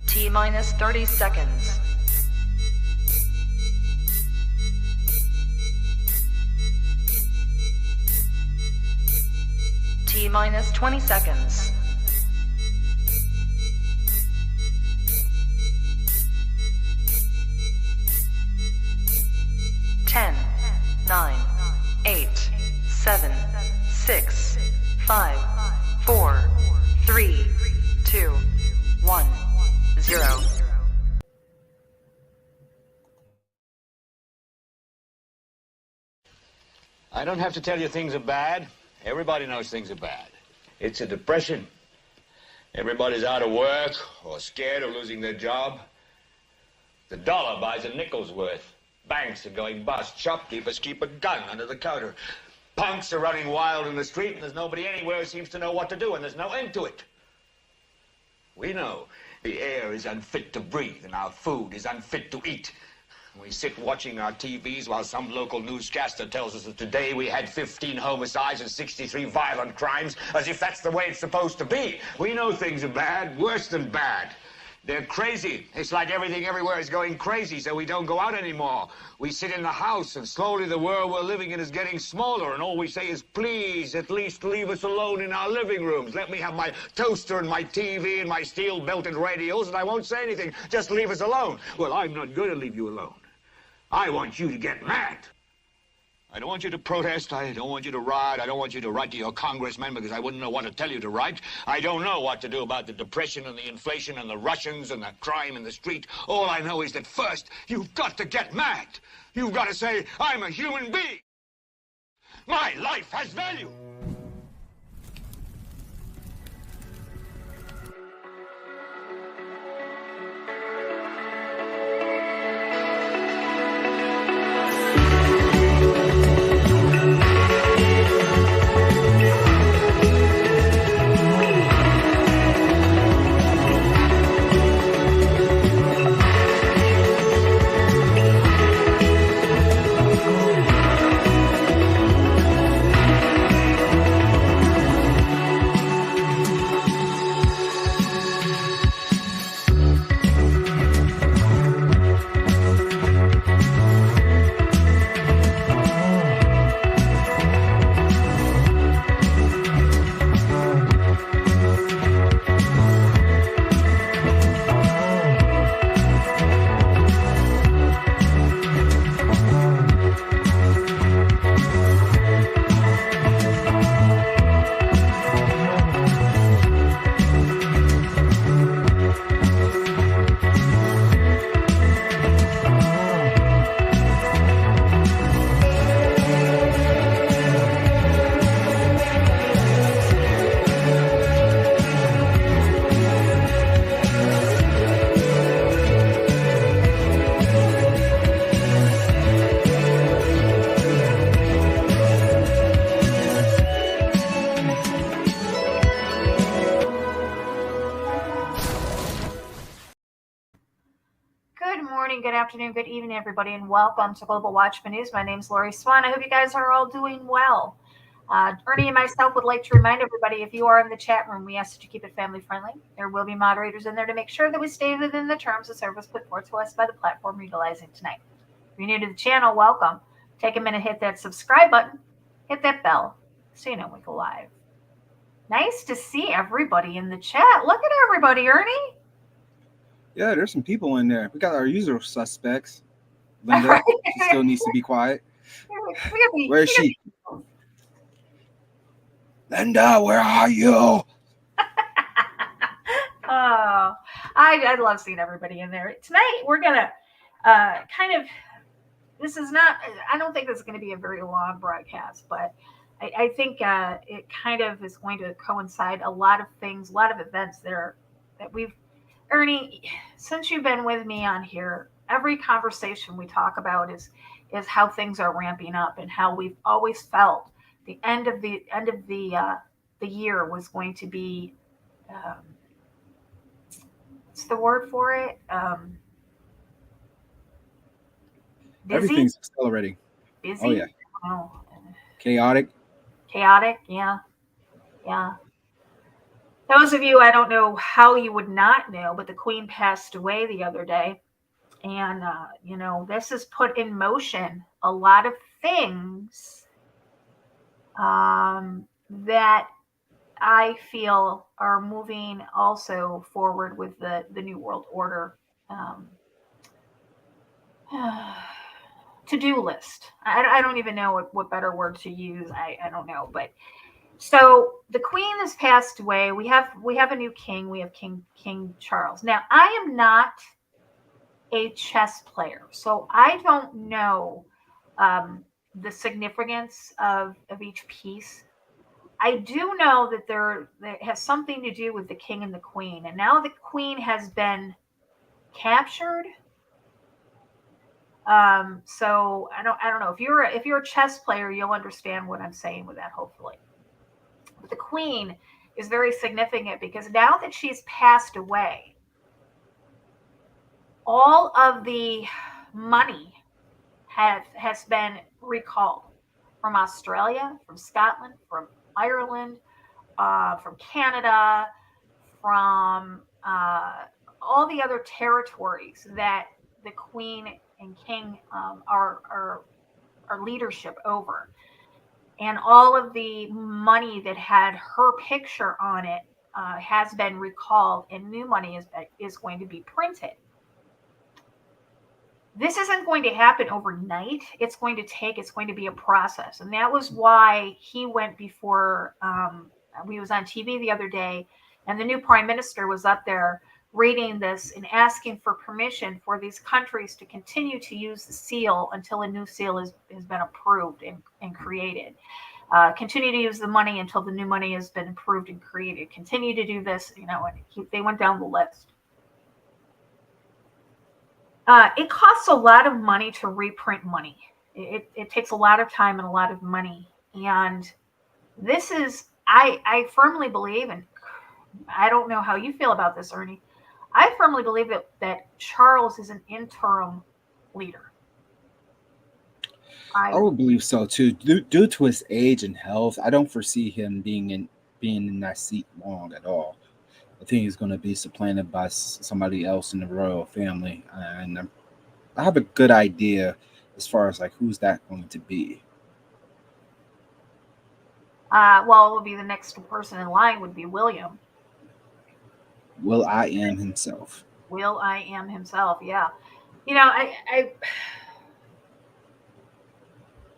T minus 30 seconds. T minus 20 seconds. 10, 9, 8, 7, 6, 5, 4, 3, 2, 1, 0. I don't have to tell you things are bad. Everybody knows things are bad. It's a depression. Everybody's out of work or scared of losing their job. The dollar buys a nickel's worth. Banks are going bust. Shopkeepers keep a gun under the counter. Punks are running wild in the street, and there's nobody anywhere who seems to know what to do, and there's no end to it. We know the air is unfit to breathe, and our food is unfit to eat. We sit watching our TVs while some local newscaster tells us that today we had 15 homicides and 63 violent crimes, as if that's the way it's supposed to be. We know things are bad, worse than bad. They're crazy. It's like everything everywhere is going crazy, so we don't go out anymore. We sit in the house, and slowly the world we're living in is getting smaller, and all we say is, please, at least leave us alone in our living rooms. Let me have my toaster and my TV and my steel-belted radios, and I won't say anything. Just leave us alone. Well, I'm not going to leave you alone. I want you to get mad. I don't want you to protest. I don't want you to riot. I don't want you to write to your congressman because I wouldn't know what to tell you to write. I don't know what to do about the depression and the inflation and the Russians and the crime in the street. All I know is that first, you've got to get mad. You've got to say, I'm a human being. My life has value. Good afternoon, good evening, everybody, and welcome to Global Watchman News. My name is Lori Swan. I hope you guys are all doing well. Ernie and myself would like to remind everybody, if you are in the chat room, we ask that you keep it family friendly. There will be moderators in there to make sure that we stay within the terms of service put forth to us by the platform we're utilizing tonight. If you're new to the channel, welcome. Take a minute, hit that subscribe button, hit that bell, so you know we go live. Nice to see everybody in the chat. Look at everybody, Ernie. Yeah, there's some people in there. We got our usual suspects. Linda, she still needs to be quiet. Where is she? Linda, where are you? Oh, I love seeing everybody in there. Tonight, we're going to I don't think this is going to be a very long broadcast, but I think it kind of is going to coincide a lot of things, a lot of events that we've, Ernie, since you've been with me on here, every conversation we talk about is how things are ramping up and how we've always felt the end of the year was going to be, what's the word for it? Busy? Everything's accelerating. Busy? Oh, yeah. Oh. Chaotic. Chaotic, yeah. Yeah. Those of you, I don't know how you would not know, but the Queen passed away the other day. And, this has put in motion a lot of things that I feel are moving also forward with the New World Order to-do list. I don't even know what better word to use. I don't know. But so the Queen has passed away. We have a new king. We have King Charles. Now, I am not a chess player, so I don't know the significance of each piece. I do know that that has something to do with the king and the queen, and now the queen has been captured. So I don't know if you're a chess player, you'll understand what I'm saying with that, hopefully. But the queen is very significant because now that she's passed away, all of the money has been recalled from Australia, from Scotland, from Ireland, from Canada, from all the other territories that the Queen and King are leadership over, and all of the money that had her picture on it has been recalled, and new money is going to be printed. This isn't going to happen overnight. It's going to be a process. And that was why he went before, we was on TV the other day, and the new prime minister was up there reading this and asking for permission for these countries to continue to use the seal until a new seal has been approved and created. Continue to use the money until the new money has been approved and created. Continue to do this, and they went down the list. It costs a lot of money to reprint money. It takes a lot of time and a lot of money. And this is, I firmly believe, and I don't know how you feel about this, Ernie. I firmly believe that Charles is an interim leader. I would believe so too. Due to his age and health, I don't foresee him being in that seat long at all. I think he's going to be supplanted by somebody else in the royal family, and I have a good idea as far as like who's that going to be. Well, it would be the next person in line would be William. Will.I.am himself. Will.I.am himself, yeah.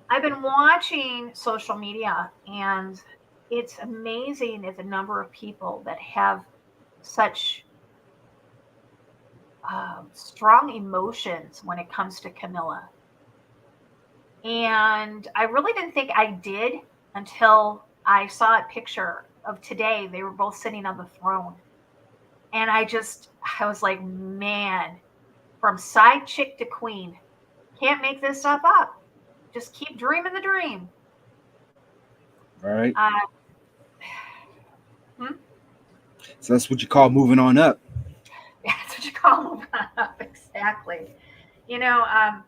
I've been watching social media, and it's amazing at the number of people that have such strong emotions when it comes to Camilla. And I really didn't think I did until I saw a picture of today. They were both sitting on the throne. And I was like, man, from side chick to queen, can't make this stuff up. Just keep dreaming the dream. All right. So that's what you call moving on up. That's what you call moving on up, exactly. We all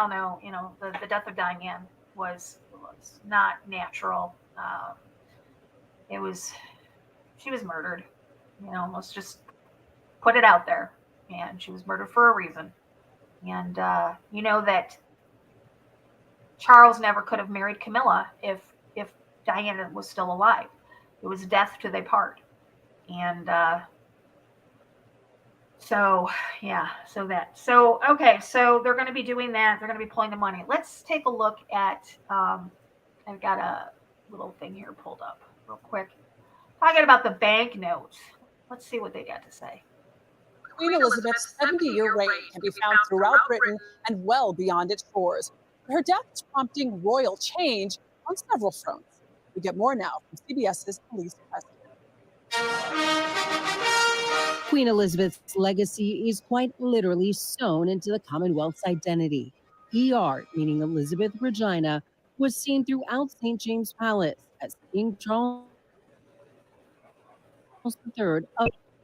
know, the death of Diane was not natural. She was murdered. Let's just put it out there. And she was murdered for a reason. And that Charles never could have married Camilla if Diana was still alive. It was death till they part. And so they're going to be doing that. They're going to be pulling the money. Let's take a look at, I've got a little thing here pulled up real quick. Talking about the banknotes. Let's see what they got to say. Queen Elizabeth's 70-year reign can be found throughout Britain and well beyond its shores. Her death is prompting royal change on several fronts. We get more now from CBS's Elise Preston. Queen Elizabeth's legacy is quite literally sewn into the Commonwealth's identity. ER, meaning Elizabeth Regina, was seen throughout St. James Palace as King Charles III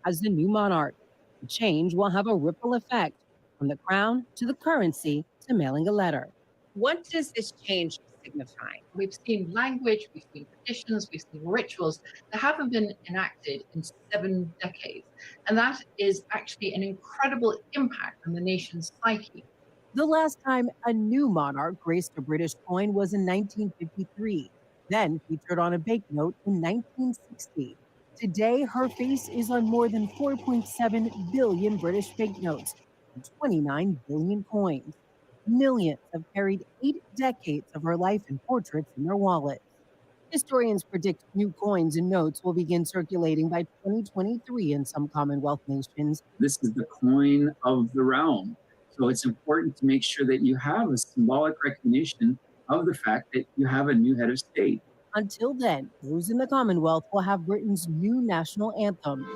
as the new monarch. The change will have a ripple effect from the crown to the currency to mailing a letter. What does this change signifying. We've seen language, we've seen traditions, we've seen rituals that haven't been enacted in 7 decades. And that is actually an incredible impact on the nation's psyche. The last time a new monarch graced a British coin was in 1953, then featured on a banknote in 1960. Today, her face is on more than 4.7 billion British banknotes and 29 billion coins. Millions have carried 8 decades of her life in portraits in their wallets. Historians predict new coins and notes will begin circulating by 2023 in some Commonwealth nations. This is the coin of the realm. So it's important to make sure that you have a symbolic recognition of the fact that you have a new head of state. Until then, those in the Commonwealth will have Britain's new national anthem.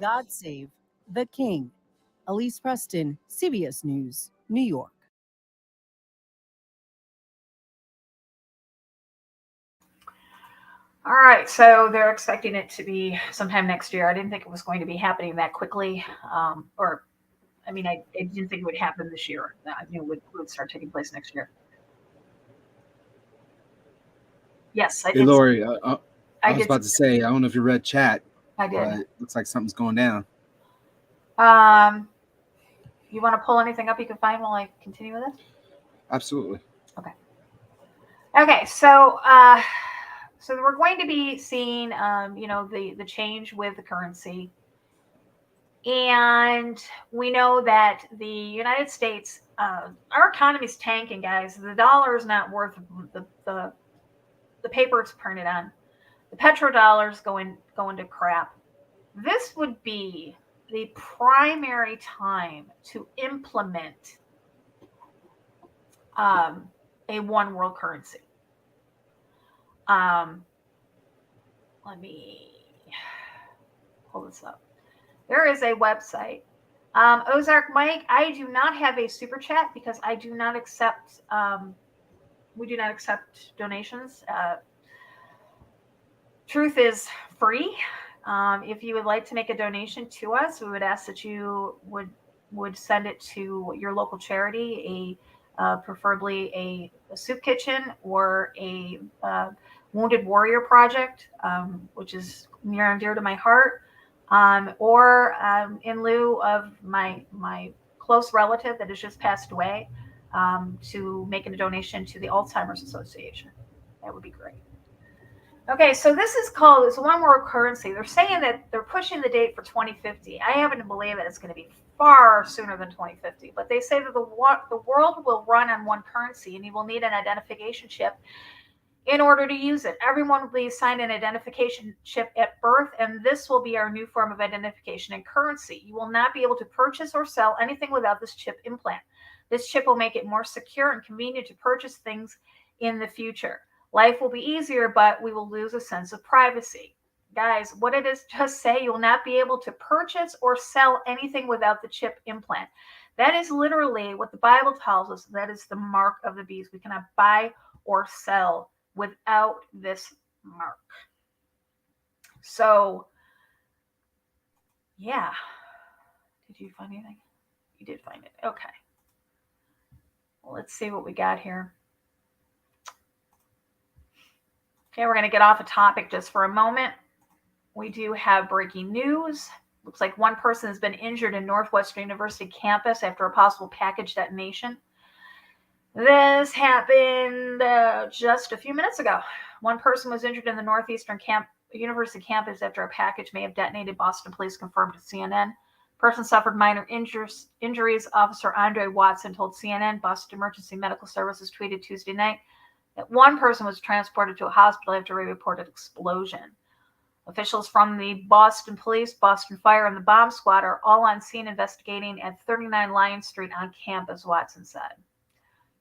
God Save the King. Elise Preston, CBS News, New York. All right, so they're expecting it to be sometime next year. I didn't think it was going to be happening that quickly. I didn't think it would happen this year. I knew it would start taking place next year. Yes, I did. Hey, Lori, I was did. about to say, I don't know if you read chat. I did. But it looks like something's going down. You want to pull anything up you can find while I continue with this? Absolutely. Okay, so we're going to be seeing, the change with the currency. And we know that the United States, our economy is tanking, guys. The dollar is not worth the paper it's printed on. The petrodollar is going to crap. This would be the primary time to implement a one world currency. Let me pull this up. There is a website. Ozark Mike, I do not have a super chat because I do not accept, we do not accept donations. Truth is free. If you would like to make a donation to us, we would ask that you would send it to your local charity, preferably a soup kitchen or a Wounded Warrior Project, which is near and dear to my heart, or in lieu of my close relative that has just passed away, to make a donation to the Alzheimer's Association. That would be great. Okay, so this is called, it's one world currency. They're saying that they're pushing the date for 2050. I happen to believe that it's going to be far sooner than 2050, but they say that the world will run on one currency and you will need an identification chip in order to use it. Everyone will be assigned an identification chip at birth, and this will be our new form of identification and currency. You will not be able to purchase or sell anything without this chip implant. This chip will make it more secure and convenient to purchase things in the future. Life will be easier, but we will lose a sense of privacy. Guys, what it is just say, you will not be able to purchase or sell anything without the chip implant. That is literally what the Bible tells us. That is the mark of the beast. We cannot buy or sell without this mark. So, yeah. Did you find anything? You did find it. Okay. Well, let's see what we got here. Okay, we're going to get off the topic just for a moment. We do have breaking news. Looks like one person has been injured in Northwestern University campus after a possible package detonation. This happened just a few minutes ago. One person was injured in the Northeastern University campus after a package may have detonated. Boston police confirmed to CNN. Person suffered minor injuries. Officer Andre Watson told CNN. Boston Emergency Medical Services tweeted Tuesday night that one person was transported to a hospital after a reported explosion. Officials from the Boston Police, Boston Fire, and the bomb squad are all on scene investigating at 39 Lyon Street on campus, Watson said.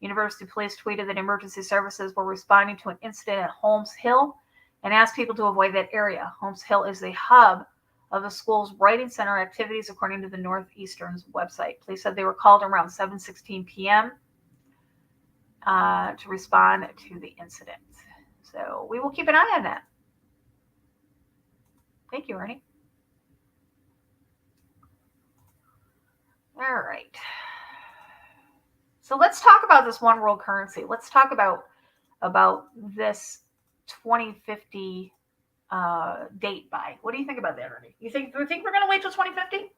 University police tweeted that emergency services were responding to an incident at Holmes Hill and asked people to avoid that area. Holmes Hill is the hub of the school's writing center activities, according to the Northeastern's website. Police said they were called around 7:16 p.m. To respond to the incident. So we will keep an eye on that. Thank you, Ernie. All right. So let's talk about this one world currency. Let's talk about this 2050 date by. What do you think about that, Ernie? Do you think we're going to wait till 2050?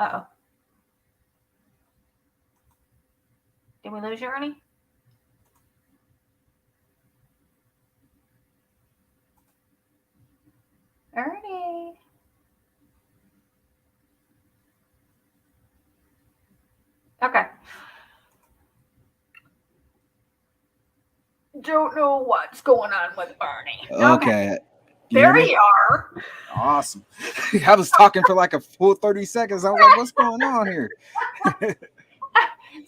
Uh-oh. Did we lose you, Ernie? Ernie. Okay. Don't know what's going on with Ernie. Okay. There you are. Awesome. I was talking for like a full 30 seconds. I was like, what's going on here?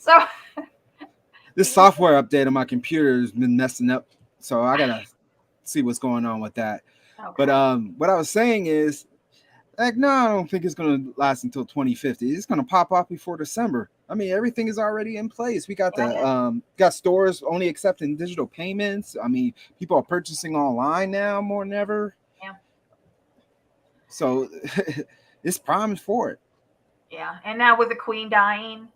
So this software update on my computer has been messing up. So I gotta see what's going on with that. Okay. But what I was saying is, like, no, I don't think it's gonna last until 2050. It's gonna pop off before December. I mean, everything is already in place. We got got stores only accepting digital payments. I mean, people are purchasing online now more than ever. Yeah. So it's primed for it. Yeah, and now with the Queen dying,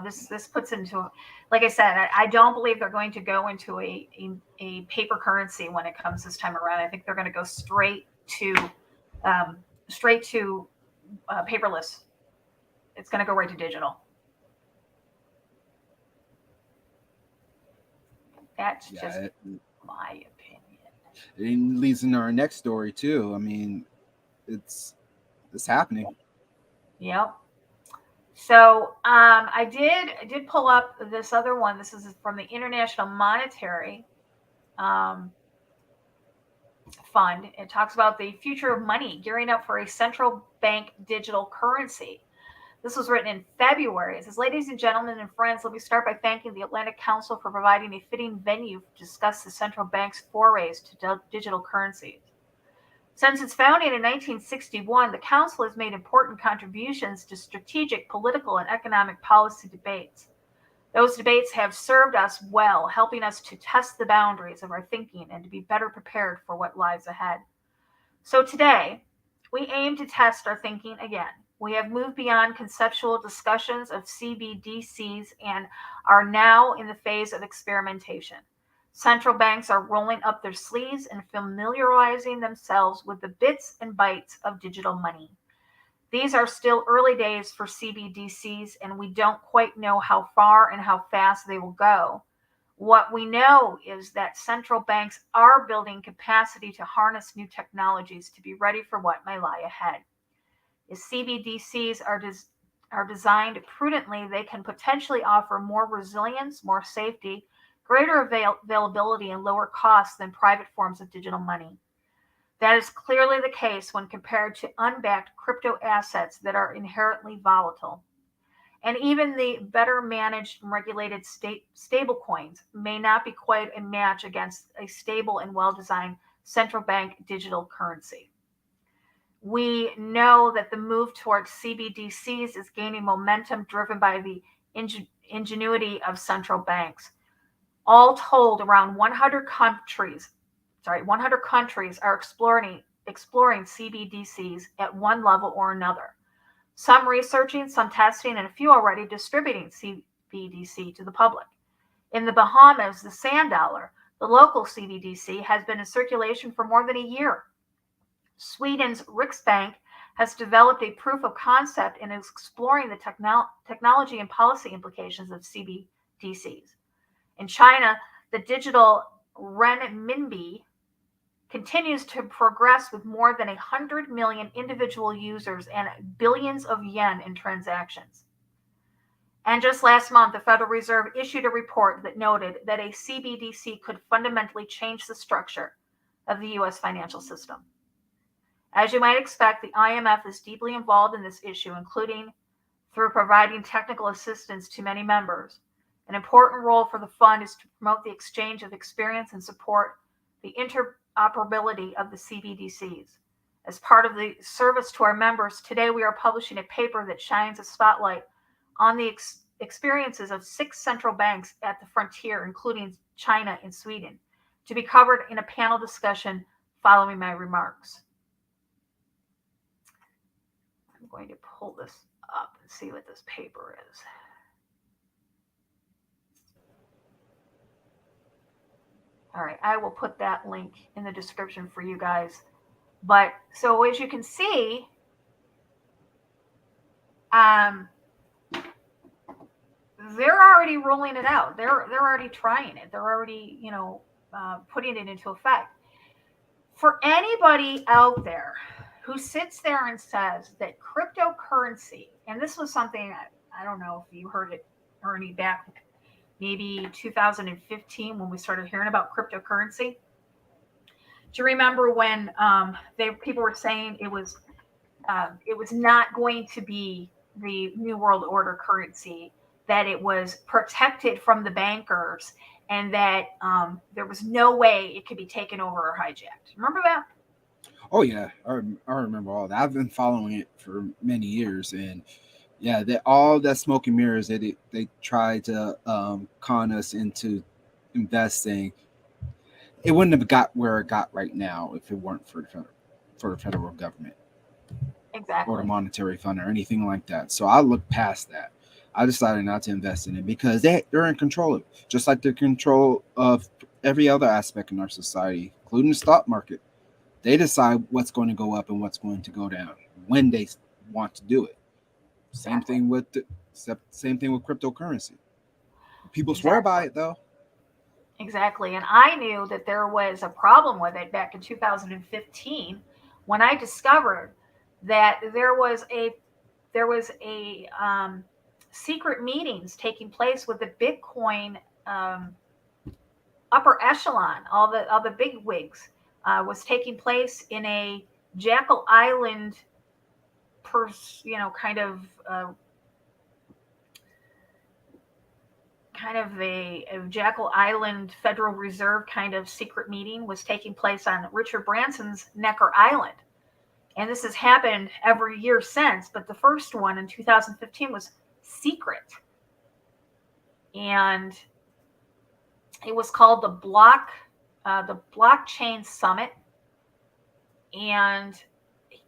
this puts into, like I said, I don't believe they're going to go into a paper currency when it comes this time around. I think they're going to go straight to paperless. It's going to go right to digital. That's just my opinion. It leads into our next story too. I mean, it's happening. Yep. So I did pull up this other one. This is from the International Monetary Fund. It talks about the future of money, gearing up for a central bank digital currency. This was written in February. It says, ladies and gentlemen and friends, let me start by thanking the Atlantic Council for providing a fitting venue to discuss the central bank's forays to digital currencies. Since its founding in 1961, the Council has made important contributions to strategic, political, and economic policy debates. Those debates have served us well, helping us to test the boundaries of our thinking and to be better prepared for what lies ahead. So today, we aim to test our thinking again. We have moved beyond conceptual discussions of CBDCs and are now in the phase of experimentation. Central banks are rolling up their sleeves and familiarizing themselves with the bits and bytes of digital money. These are still early days for CBDCs, and we don't quite know how far and how fast they will go. What we know is that central banks are building capacity to harness new technologies to be ready for what may lie ahead. If CBDCs are designed prudently, they can potentially offer more resilience, more safety, greater availability, and lower costs than private forms of digital money. That is clearly the case when compared to unbacked crypto assets that are inherently volatile. And even the better managed and regulated stablecoins may not be quite a match against a stable and well-designed central bank digital currency. We know that the move towards CBDCs is gaining momentum driven by the ingenuity of central banks. All told, around 100 countries are exploring CBDCs at one level or another. Some researching, some testing, and a few already distributing CBDC to the public. In the Bahamas, the sand dollar, the local CBDC, has been in circulation for more than a year. Sweden's Riksbank has developed a proof of concept and is exploring the technology and policy implications of CBDCs. In China, the digital renminbi continues to progress with more than 100 million individual users and billions of yen in transactions. And just last month, the Federal Reserve issued a report that noted that a CBDC could fundamentally change the structure of the U.S. financial system. As you might expect, the IMF is deeply involved in this issue, including through providing technical assistance to many members. An important role for the fund is to promote the exchange of experience and support the interoperability of the CBDCs. As part of the service to our members, today we are publishing a paper that shines a spotlight on the experiences of 6 central banks at the frontier, including China and Sweden, to be covered in a panel discussion following my remarks. I'm going to pull this up and see what this paper is. All right, I will put that link in the description for you guys. But so as you can see, they're already rolling it out. They're already trying it. They're already, putting it into effect. For anybody out there who sits there and says that cryptocurrency, and this was something I don't know if you heard it, Ernie, back maybe 2015 when we started hearing about cryptocurrency. Do you remember when people were saying it was not going to be the New World Order currency, that it was protected from the bankers, and that there was no way it could be taken over or hijacked? Remember that? Oh yeah, I remember all that. I've been following it for many years, and yeah, all that smoke and mirrors that they tried to con us into investing. It wouldn't have got where it got right now if it weren't for the federal government. Exactly. Or the monetary fund or anything like that. So I looked past that. I decided not to invest in it because they're in control of it, just like they're in control of every other aspect in our society, including the stock market. They decide what's going to go up and what's going to go down when they want to do it. Same thing with cryptocurrency. People swear by it though. Exactly. And I knew that there was a problem with it back in 2015 when I discovered that there was a secret meetings taking place with the Bitcoin upper echelon, all the big wigs, was taking place in a Jekyll Island, kind of a Jekyll Island Federal Reserve kind of secret meeting was taking place on Richard Branson's Necker Island. And this has happened every year since, but the first one in 2015 was secret. And it was called the Blockchain Summit. And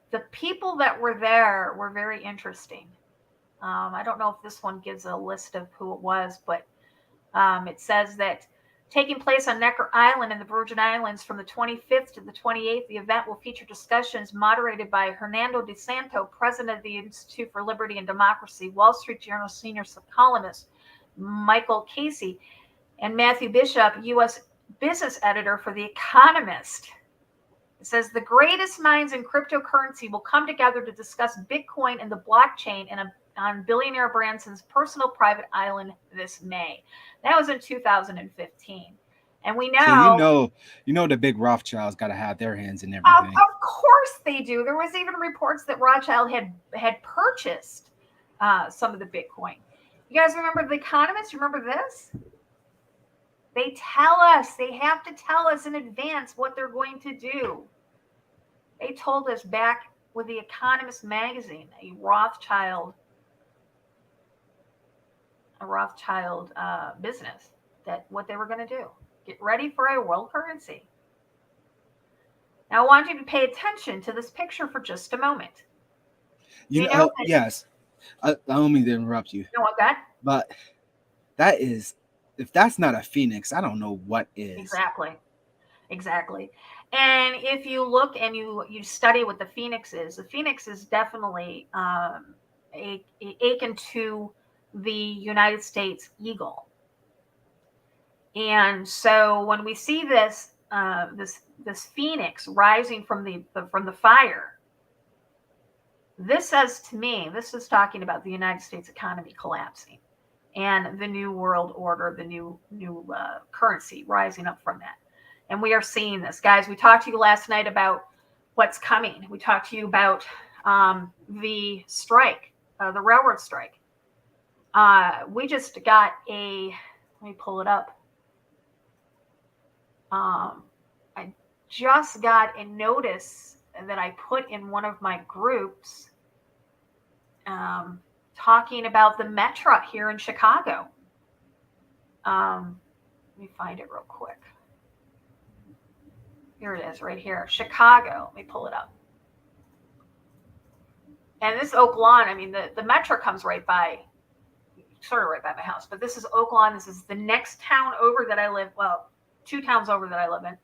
the people that were there were very interesting. I don't know if this one gives a list of who it was, but it says that taking place on Necker Island in the Virgin Islands from the 25th to the 28th, the event will feature discussions moderated by Hernando De Santo, president of the Institute for Liberty and Democracy, Wall Street Journal senior columnist Michael Casey, and Matthew Bishop, U.S. business editor for The Economist. It says the greatest minds in cryptocurrency will come together to discuss Bitcoin and the blockchain on billionaire Branson's personal private island this May. That was in 2015. And we know... So you know the big Rothschilds got to have their hands in everything. Of course they do. There was even reports that Rothschild had purchased some of the Bitcoin. You guys remember The Economist? Remember this? They have to tell us in advance what they're going to do. They told us back with The Economist magazine, a Rothschild business, that what they were going to do. Get ready for a world currency. Now I want you to pay attention to this picture for just a moment. Yes. I don't mean to interrupt you. You know what that? But that is, if that's not a phoenix, I don't know what is. Exactly. And if you look and you study what the phoenix is definitely akin to the United States eagle. And so when we see this phoenix rising from the fire, this says to me, this is talking about the United States economy collapsing and the new world order, the new currency rising up from that. And we are seeing this. Guys, we talked to you last night about what's coming. We talked to you about the strike, the railroad strike. We just got let me pull it up. I just got a notice that I put in one of my groups talking about the Metra here in Chicago. Let me find it real quick. Here it is right here. Chicago. Let me pull it up. And this Oak Lawn, I mean, the metro comes right by, sort of right by my house, but this is Oak Lawn. This is the next town over that I live, well, 2 towns over that I live in.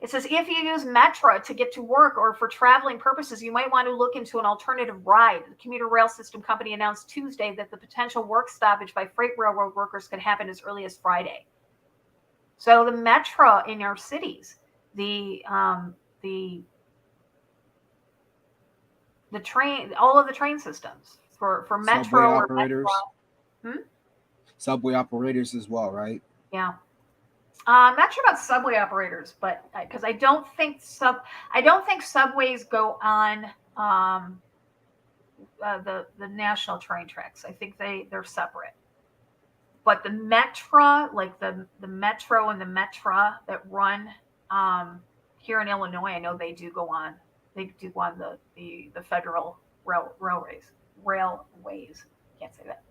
It says, if you use Metro to get to work or for traveling purposes, you might want to look into an alternative ride. The commuter rail system company announced Tuesday that the potential work stoppage by freight railroad workers could happen as early as Friday. So the Metro in our cities, the train, all of the train systems for Metro Subway or operators. Metro. Subway operators as well, right? Yeah. I'm not sure about subway operators, but because I don't think subways go on the national train tracks. I think they're separate. But the Metra, like the Metro and the Metra that run here in Illinois, I know they do go on. They do go on the federal railways. Can't say that.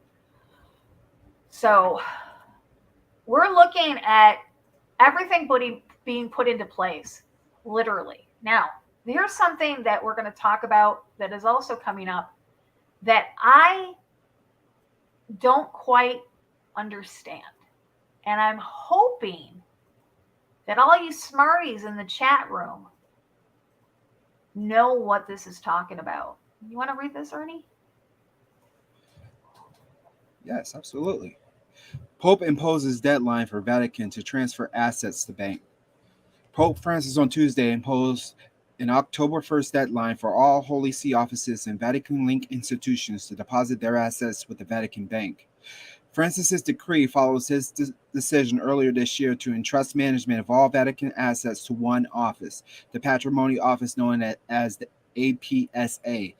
So we're looking at everything being put into place, literally. Now, here's something that we're going to talk about that is also coming up that I don't quite understand. And I'm hoping that all you smarties in the chat room know what this is talking about. You want to read this, Ernie? Yes, absolutely. Pope imposes deadline for Vatican to transfer assets to bank. Pope Francis on Tuesday imposed an October 1st deadline for all Holy See offices and Vatican-linked institutions to deposit their assets with the Vatican Bank. Francis's decree follows his decision earlier this year to entrust management of all Vatican assets to one office, the Patrimony Office known as the APSA,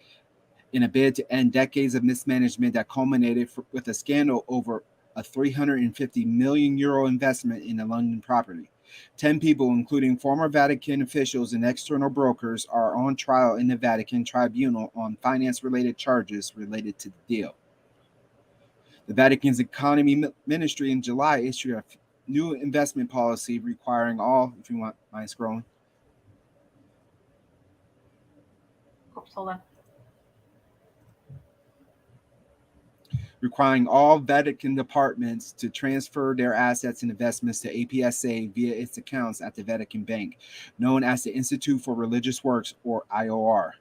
in a bid to end decades of mismanagement that culminated with a scandal over a 350 million euro investment in a London property. 10 people, including former Vatican officials and external brokers, are on trial in the Vatican tribunal on finance-related charges related to the deal. The Vatican's economy ministry in July issued a new investment policy requiring all, if you want, mind scrolling. Oops, hold on. Requiring all Vatican departments to transfer their assets and investments to APSA via its accounts at the Vatican Bank, known as the Institute for Religious Works, or IOR.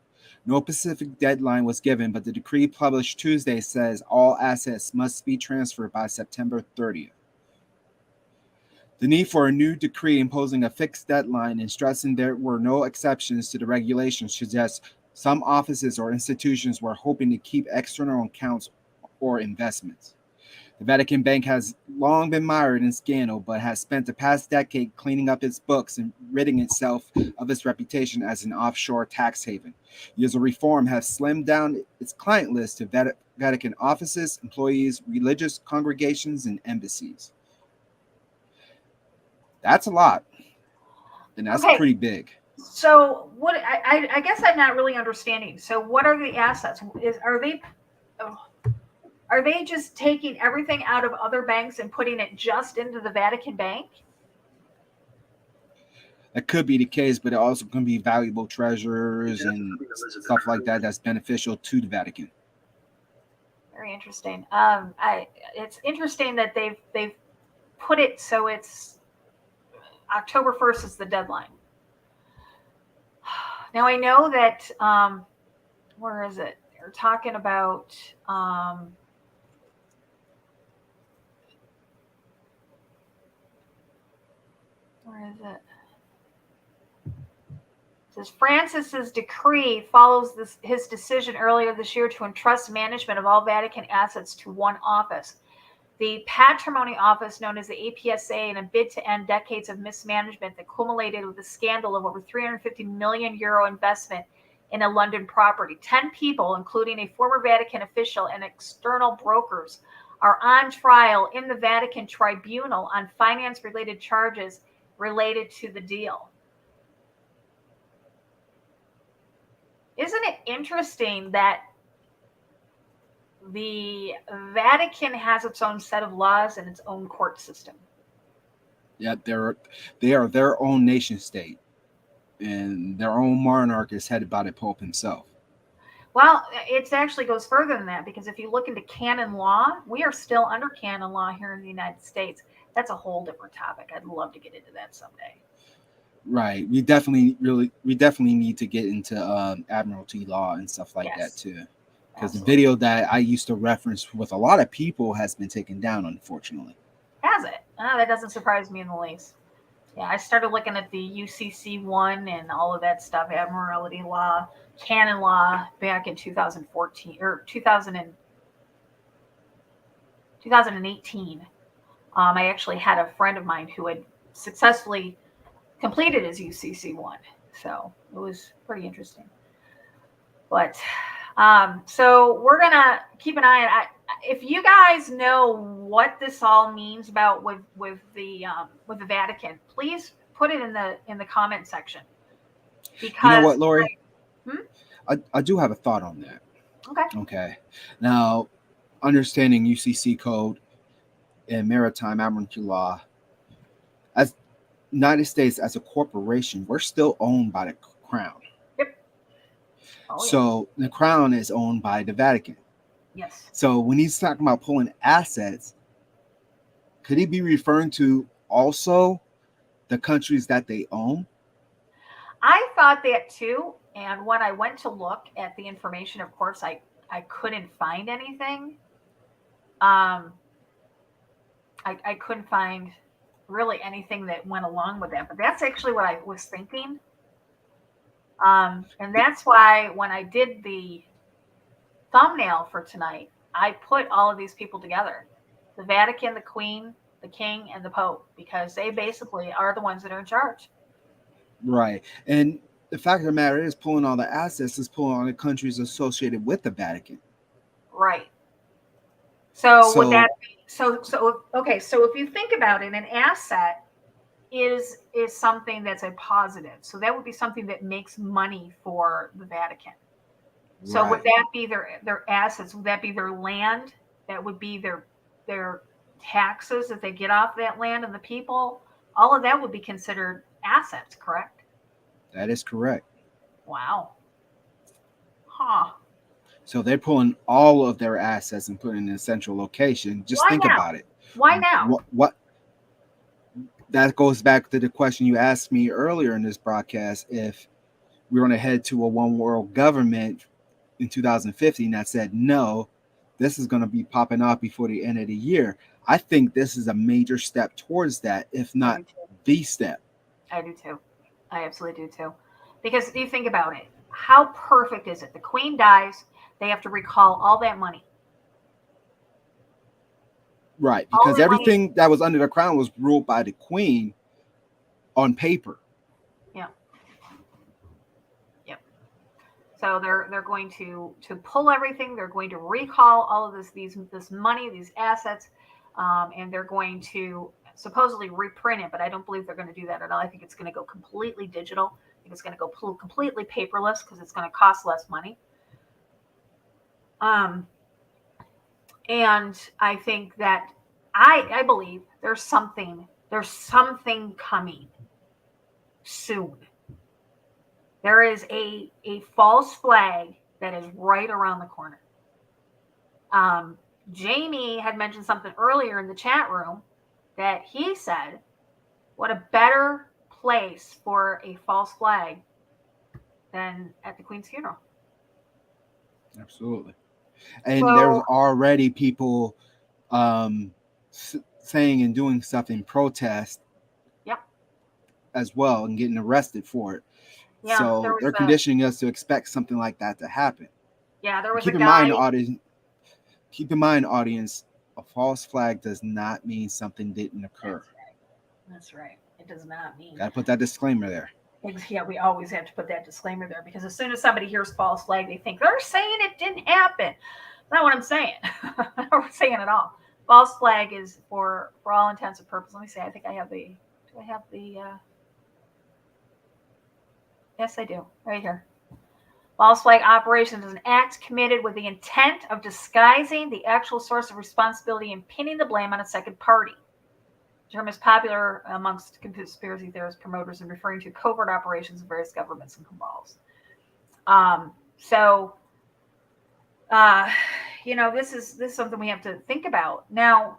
No specific deadline was given, but the decree published Tuesday says all assets must be transferred by September 30th. The need for a new decree imposing a fixed deadline and stressing there were no exceptions to the regulations suggests some offices or institutions were hoping to keep external accounts or investments. The Vatican Bank has long been mired in scandal, but has spent the past decade cleaning up its books and ridding itself of its reputation as an offshore tax haven. Years of reform have slimmed down its client list to Vatican offices, employees, religious congregations, and embassies. That's a lot, and that's pretty big. So what? I guess I'm not really understanding. So what are the assets? Are they just taking everything out of other banks and putting it just into the Vatican Bank? That could be the case, but it also can be valuable treasures and stuff like that that's beneficial to the Vatican. Very interesting. It's interesting that they've put it so it's October 1st is the deadline. Now I know that where is it? They're talking about where is it? It says Francis's decree follows his decision earlier this year to entrust management of all Vatican assets to one office. The Patrimony Office, known as the APSA, in a bid to end decades of mismanagement that culminated with a scandal of over 350 million euro investment in a London property. 10 people, including a former Vatican official and external brokers, are on trial in the Vatican tribunal on finance-related charges related to the deal. Isn't it interesting that the Vatican has its own set of laws and its own court system? Yeah, they are their own nation state, and their own monarch is headed by the Pope himself. Well, it actually goes further than that, because if you look into canon law, we are still under canon law here in the United States. That's a whole different topic. I'd love to get into that someday. Right. We definitely need to get into admiralty law and stuff like that Yes. too. Because the Absolutely. video that I used to reference with a lot of people has been taken down, unfortunately. Has it? That doesn't surprise me in the least. Yeah, I started looking at the UCC one and all of that stuff, admiralty law, canon law, back in 2014 or 2018. I actually had a friend of mine who had successfully completed his UCC one, so it was pretty interesting. But so we're gonna keep an eye on. If you guys know what this all means about with the Vatican, please put it in the comment section. Because You know what, Lori? Hmm? I do have a thought on that. Okay. Okay. Now, understanding UCC code and maritime admiralty law, as United States as a corporation, we're still owned by the crown. Yep. Oh, So the crown is owned by the Vatican. Yes. So when he's talking about pulling assets, could he be referring to also the countries that they own? I thought that too, and when I went to look at the information, of course, I couldn't find anything. I couldn't find really anything that went along with that, but that's actually what I was thinking. And that's why when I did the thumbnail for tonight, I put all of these people together: the Vatican, the Queen, the King, and the Pope, because they basically are the ones that are in charge. Right. And the fact of the matter is, pulling all the assets is pulling all the countries associated with the Vatican. Right. So would So that be okay? So if you think about it, an asset is something that's a positive. So that would be something that makes money for the Vatican. So would right. that be their assets? Would that be their land? That would be their taxes that they get off that land and the people. All of that would be considered assets, correct? That is correct. Wow. Huh. So they're pulling all of their assets and putting it in a central location. Just Why think now? about it. Why now? What that goes back to the question you asked me earlier in this broadcast, if we're going to head to a one world government in 2050, and I said no, this is going to be popping off before the end of the year. I think this is a major step towards that, if I not do too. the step. I do too. I absolutely do too. Because if you think about it, how perfect is it? The Queen dies, they have to recall all that money. Right, All because that money. everything that was under the crown was ruled by the Queen on paper. Yeah. Yep. So they're going to pull everything. They're going to recall all of this money, these assets, and they're going to supposedly reprint it. But I don't believe they're going to do that at all. I think it's going to go completely digital. I think it's going to go completely paperless because it's going to cost less money. And I think that I believe there's something coming soon. There is a false flag that is right around the corner. Jamie had mentioned something earlier in the chat room that he said, what a better place for a false flag than at the Queen's funeral. Absolutely. And So- there's already people saying and doing stuff in protest Yep. as well and getting arrested for it. Yeah, So they're conditioning us to expect something like that to happen. Yeah, there was Keep a in guy. mind, audience, a false flag does not mean something didn't occur. That's right. It does not mean. Got to put that disclaimer there. Yeah, we always have to put that disclaimer there, because as soon as somebody hears false flag, they think they're saying it didn't happen. That's not what I'm saying. I'm not saying at all. False flag is for all intents and purposes. Let me see. I think I have the. Do I have the? Yes, I do. Right here. False flag operations is an act committed with the intent of disguising the actual source of responsibility and pinning the blame on a second party. The term is popular amongst conspiracy theorists, promoters, and referring to covert operations of various governments and cabals. So you know, this is something we have to think about. Now,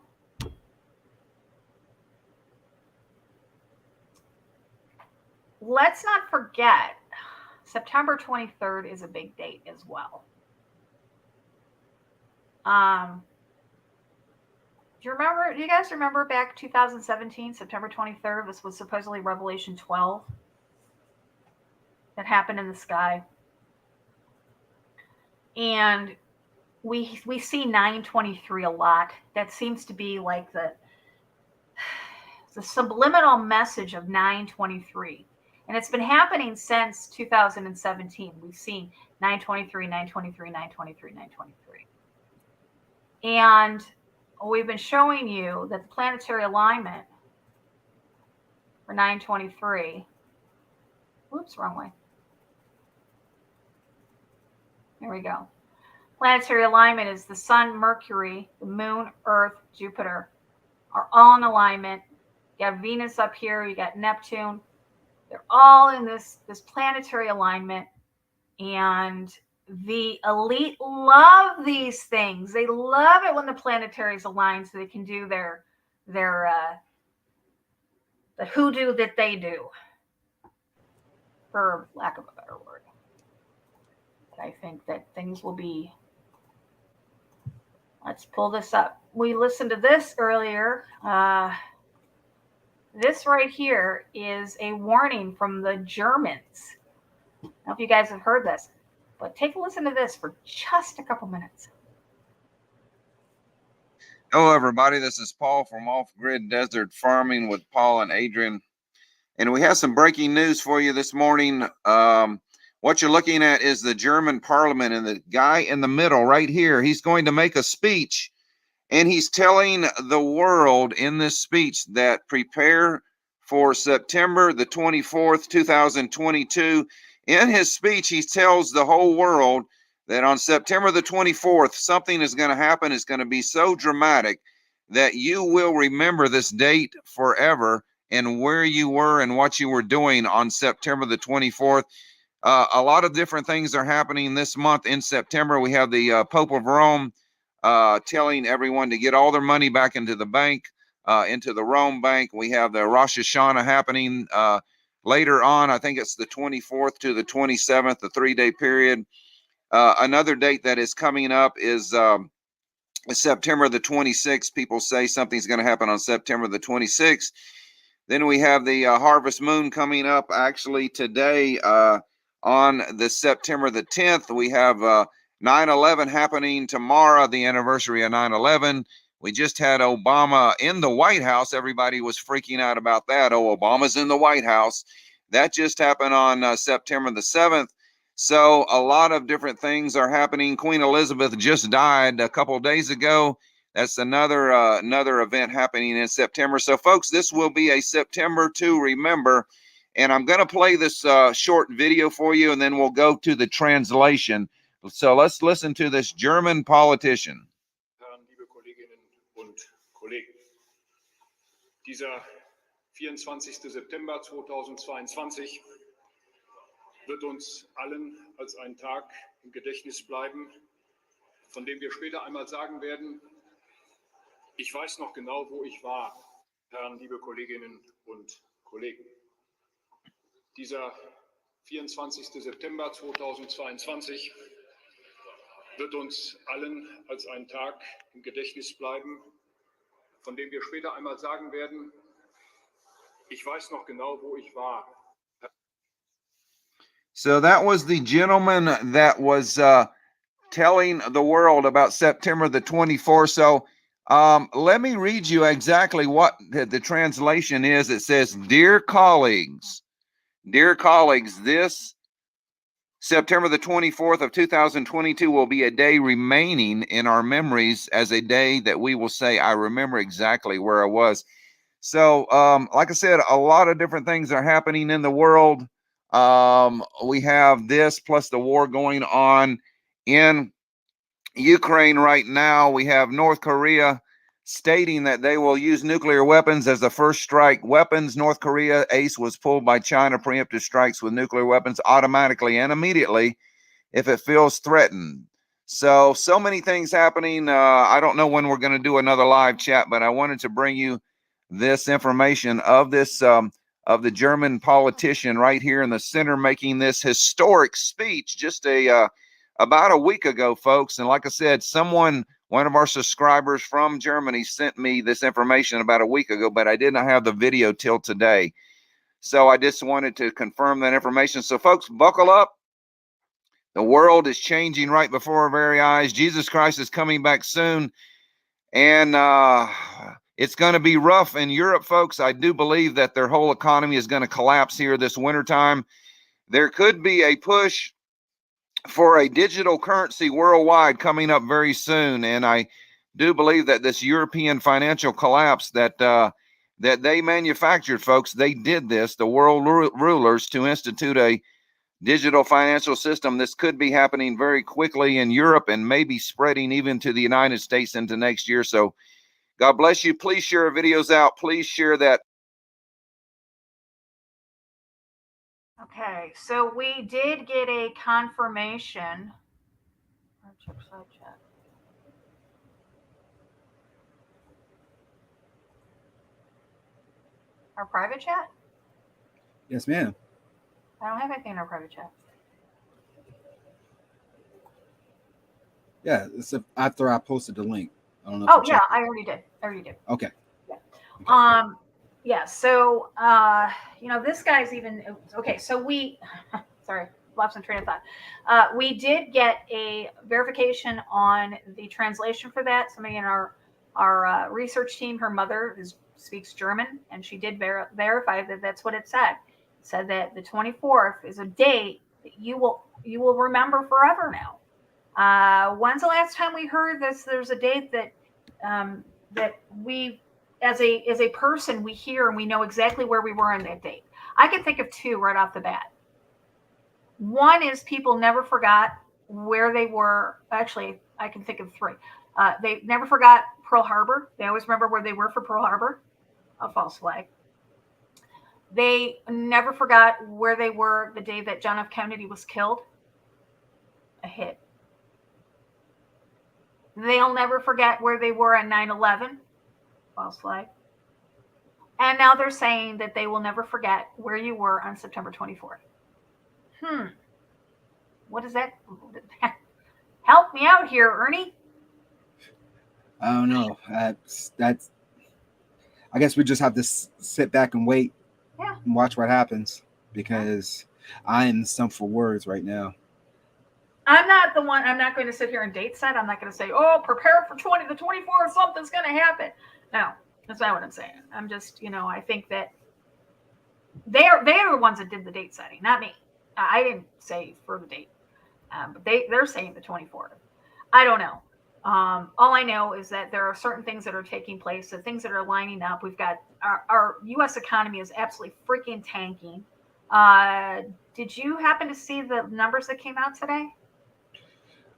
let's not forget, September 23rd is a big date as well. Do you guys remember back 2017, September 23rd? This was supposedly Revelation 12 that happened in the sky. And we see 923 a lot. That seems to be like the subliminal message of 923. And it's been happening since 2017. We've seen 923, 923, 923, 923. And we've been showing you that the planetary alignment for 923, whoops, wrong way. There we go. Planetary alignment is the sun, Mercury, the moon, Earth, Jupiter are all in alignment. You have Venus up here, you got Neptune. They're all in this planetary alignment. And the elite love these things. They love it when the planetaries align so they can do the hoodoo that they do, for lack of a better word. But I think that things will be. Let's pull this up. We listened to this earlier. This right here is a warning from the Germans. I don't know if you guys have heard this, but take a listen to this for just a couple minutes. Hello, everybody. This is Paul from Off Grid Desert Farming with Paul and Adrian. And we have some breaking news for you this morning. What you're looking at is the German parliament, and the guy in the middle right here, he's going to make a speech, and he's telling the world in this speech that prepare for September the 24th, 2022. In his speech, he tells the whole world that on September the 24th, something is going to happen. It's going to be so dramatic that you will remember this date forever and where you were and what you were doing on September the 24th. A lot of different things are happening this month in September. We have the Pope of Rome telling everyone to get all their money back into the bank, into the Rome bank. We have the Rosh Hashanah happening later on. I think it's the 24th to the 27th, the 3-day period. Another date that is coming up is September the 26th. People say something's going to happen on September the 26th. Then we have the harvest moon coming up actually today on the September the 10th. We have 9/11 happening tomorrow, the anniversary of 9/11. We just had Obama in the White House. Everybody was freaking out about that. Oh, Obama's in the White House. That just happened on September the 7th. So a lot of different things are happening. Queen Elizabeth just died a couple of days ago. That's another event happening in September. So, folks, this will be a September to remember. And I'm going to play this short video for you, and then we'll go to the translation. So let's listen to this German politician. Liebe Kolleginnen und Kollegen, dieser 24. September 2022 wird uns allen als ein Tag im Gedächtnis bleiben, von dem wir später einmal sagen werden, ich weiß noch genau, wo ich war, Herren, liebe Kolleginnen und Kollegen. Dieser 24. September 2022 wird uns allen als ein Tag im Gedächtnis bleiben, von dem wir später einmal sagen werden, ich weiß noch genau, wo ich war. So that was the gentleman that was telling the world about September the 24th. So let me read you exactly what the translation is. It says, Dear colleagues, this September the 24th of 2022 will be a day remaining in our memories as a day that we will say, I remember exactly where I was. So, like I said, a lot of different things are happening in the world. We have this plus the war going on in Ukraine right now. We have North Korea stating that they will use nuclear weapons as the first strike weapons. North Korea ace was pulled by China. Preemptive strikes with nuclear weapons automatically and immediately if it feels threatened. So many things happening. I don't know when we're going to do another live chat, but I wanted to bring you this information of this of the German politician right here in the center making this historic speech just about a week ago, folks. And like I said, one of our subscribers from Germany sent me this information about a week ago, but I did not have the video till today. So I just wanted to confirm that information. So folks, buckle up. The world is changing right before our very eyes. Jesus Christ is coming back soon. And it's going to be rough in Europe, folks. I do believe that their whole economy is going to collapse here this wintertime. There could be a push for a digital currency worldwide coming up very soon. And I do believe that this European financial collapse that they manufactured, folks, they did this, the world rulers, to institute a digital financial system. This could be happening very quickly in Europe and maybe spreading even to the United States into next year. So God bless you. Please share our videos out. Please share that. Okay, so we did get a confirmation. Our private chat? Yes, ma'am. I don't have anything in our private chat. Yeah, it's after I posted the link. I don't know. Oh yeah, I already did. Okay. Yeah. Yeah. So this guy's even okay. So we, sorry, lost some train of thought. We did get a verification on the translation for that. Somebody in our research team, her mother speaks German, and she did verify that that's what it said. It said that the 24th is a date that you will remember forever now. When's the last time we heard this? There's a date that that we, as a person, we hear and we know exactly where we were on that date. I can think of two right off the bat. One is people never forgot where they were. Actually, I can think of three. They never forgot Pearl Harbor. They always remember where they were for Pearl Harbor, a false flag. They never forgot where they were the day that John F. Kennedy was killed, a hit. They'll never forget where they were on 9/11, false flag. And now they're saying that they will never forget where you were on September 24th. What is that? Help me out here, Ernie. I don't know. That's. I guess we just have to sit back and wait and watch what happens, because I am stumped for words right now. I'm not going to sit here and date set. I'm not going to say, oh, prepare for the 24th, something's going to happen. No, that's not what I'm saying. I'm just, I think that they are the ones that did the date setting, not me. I didn't say for the date, but they're saying the 24th. I don't know. All I know is that there are certain things that are taking place, the things that are lining up. We've got our U.S. economy is absolutely freaking tanking. Did you happen to see the numbers that came out today?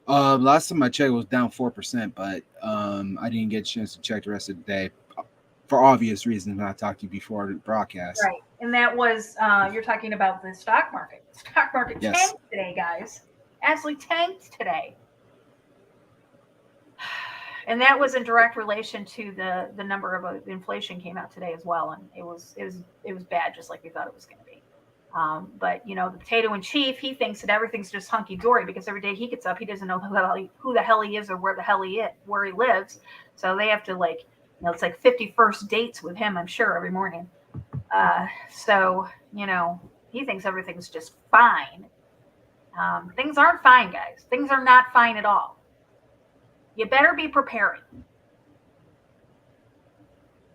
Last time I checked, it was down 4%, but I didn't get a chance to check the rest of the day for obvious reasons. I talked to you before the broadcast. Right, and that was you're talking about the stock market. The stock market tanked today, guys. Absolutely tanked today, and that was in direct relation to the number of inflation came out today as well, and it was bad, just like we thought it was going to be. But the potato in chief, he thinks that everything's just hunky dory because every day he gets up, he doesn't know who the hell he is or where he lives. So they have to it's like 50 first dates with him, I'm sure, every morning. So he thinks everything's just fine. Things aren't fine, guys. Things are not fine at all. You better be preparing,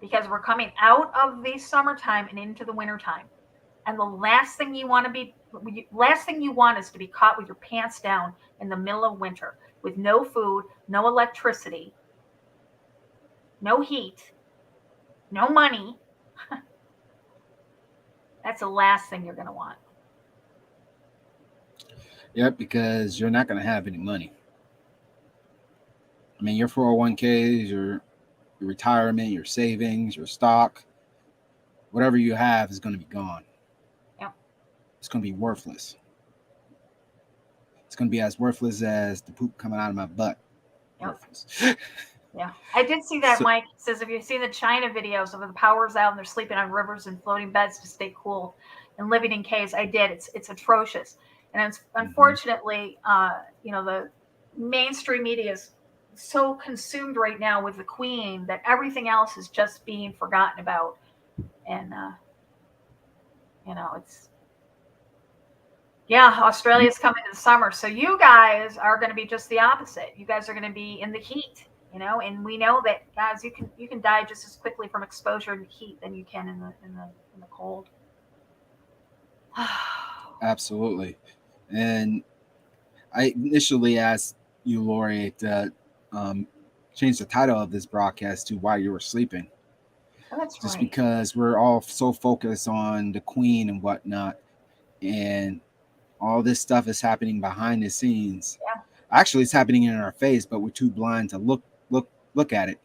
because we're coming out of the summertime and into the wintertime. And the last thing you want is to be caught with your pants down in the middle of winter with no food, no electricity, no heat, no money. That's the last thing you're going to want. Yep, because you're not going to have any money. I mean, your 401ks, your retirement, your savings, your stock, whatever you have is going to be gone. It's going to be worthless. it's going to be as worthless as the poop coming out of my butt. Yep. Worthless. Yeah, I did see that. So- Mike says, have you seen the China videos of the power's out and they're sleeping on rivers and floating beds to stay cool and living in caves? I did. It's atrocious, and it's unfortunately, the mainstream media is so consumed right now with the Queen that everything else is just being forgotten about, and it's. Yeah, Australia's coming in the summer, so you guys are going to be just the opposite. You guys are going to be in the heat, and we know that, guys, you can die just as quickly from exposure to heat than you can in the cold. Absolutely. And I initially asked you, Lori, to change the title of this broadcast to "While You Were Sleeping." Oh, that's just right. because we're all so focused on the Queen and whatnot, and all this stuff is happening behind the scenes. Yeah. Actually, it's happening in our face, but we're too blind to look at it.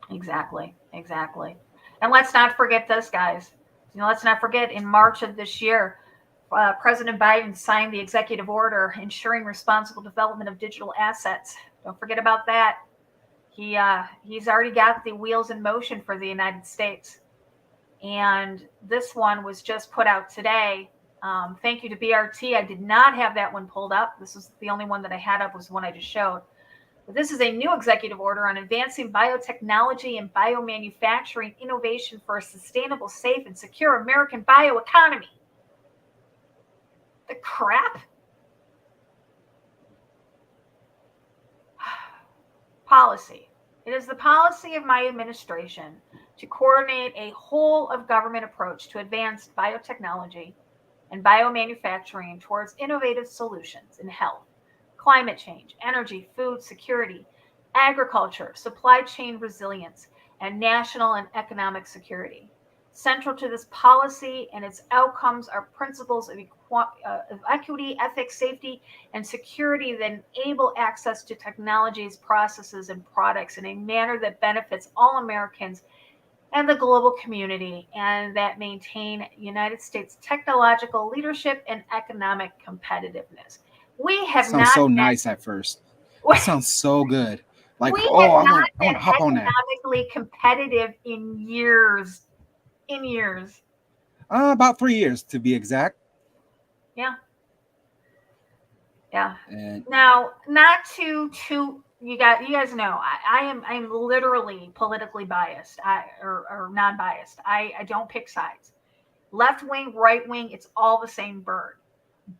Exactly. And let's not forget this, guys. Let's not forget, in March of this year, President Biden signed the executive order ensuring responsible development of digital assets. Don't forget about that. He's already got the wheels in motion for the United States. And this one was just put out today. Thank you to BRT. I did not have that one pulled up. This was the only one that I had up, was the one I just showed. But this is a new executive order on advancing biotechnology and biomanufacturing innovation for a sustainable, safe, and secure American bioeconomy. The crap? Policy. It is the policy of my administration to coordinate a whole of government approach to advanced biotechnology and biomanufacturing towards innovative solutions in health, climate change, energy, food security, agriculture, supply chain resilience, and national and economic security. Central to this policy and its outcomes are principles of equity, ethics, safety, and security that enable access to technologies, processes, and products in a manner that benefits all Americans and the global community, and that maintain United States technological leadership and economic competitiveness. We have Sounds not so been, nice at first. It sounds so good. Like, we oh, have I not want been to hop on that. economically competitive in years. About 3 years to be exact. Yeah. And Now, not to you guys know, I'm literally politically biased, or non-biased. I don't pick sides. Left wing, right wing, it's all the same bird.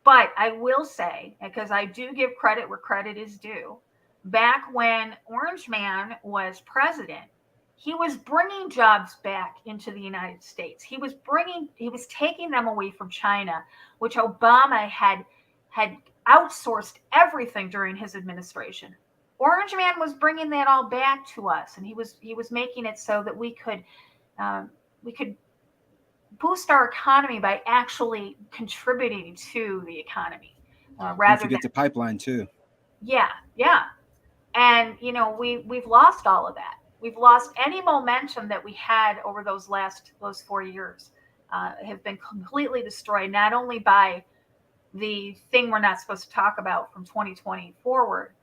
But I will say, because I do give credit where credit is due, back when Orange Man was president, he was bringing jobs back into the United States. He was taking them away from China, which Obama had outsourced everything during his administration. Orange Man was bringing that all back to us, and he was making it so that we could boost our economy by actually contributing to the economy, don't rather forget the pipeline too. yeah. And we've lost all of that. We've lost any momentum that we had over those 4 years. Have been completely destroyed, not only by the thing we're not supposed to talk about from 2020 forward,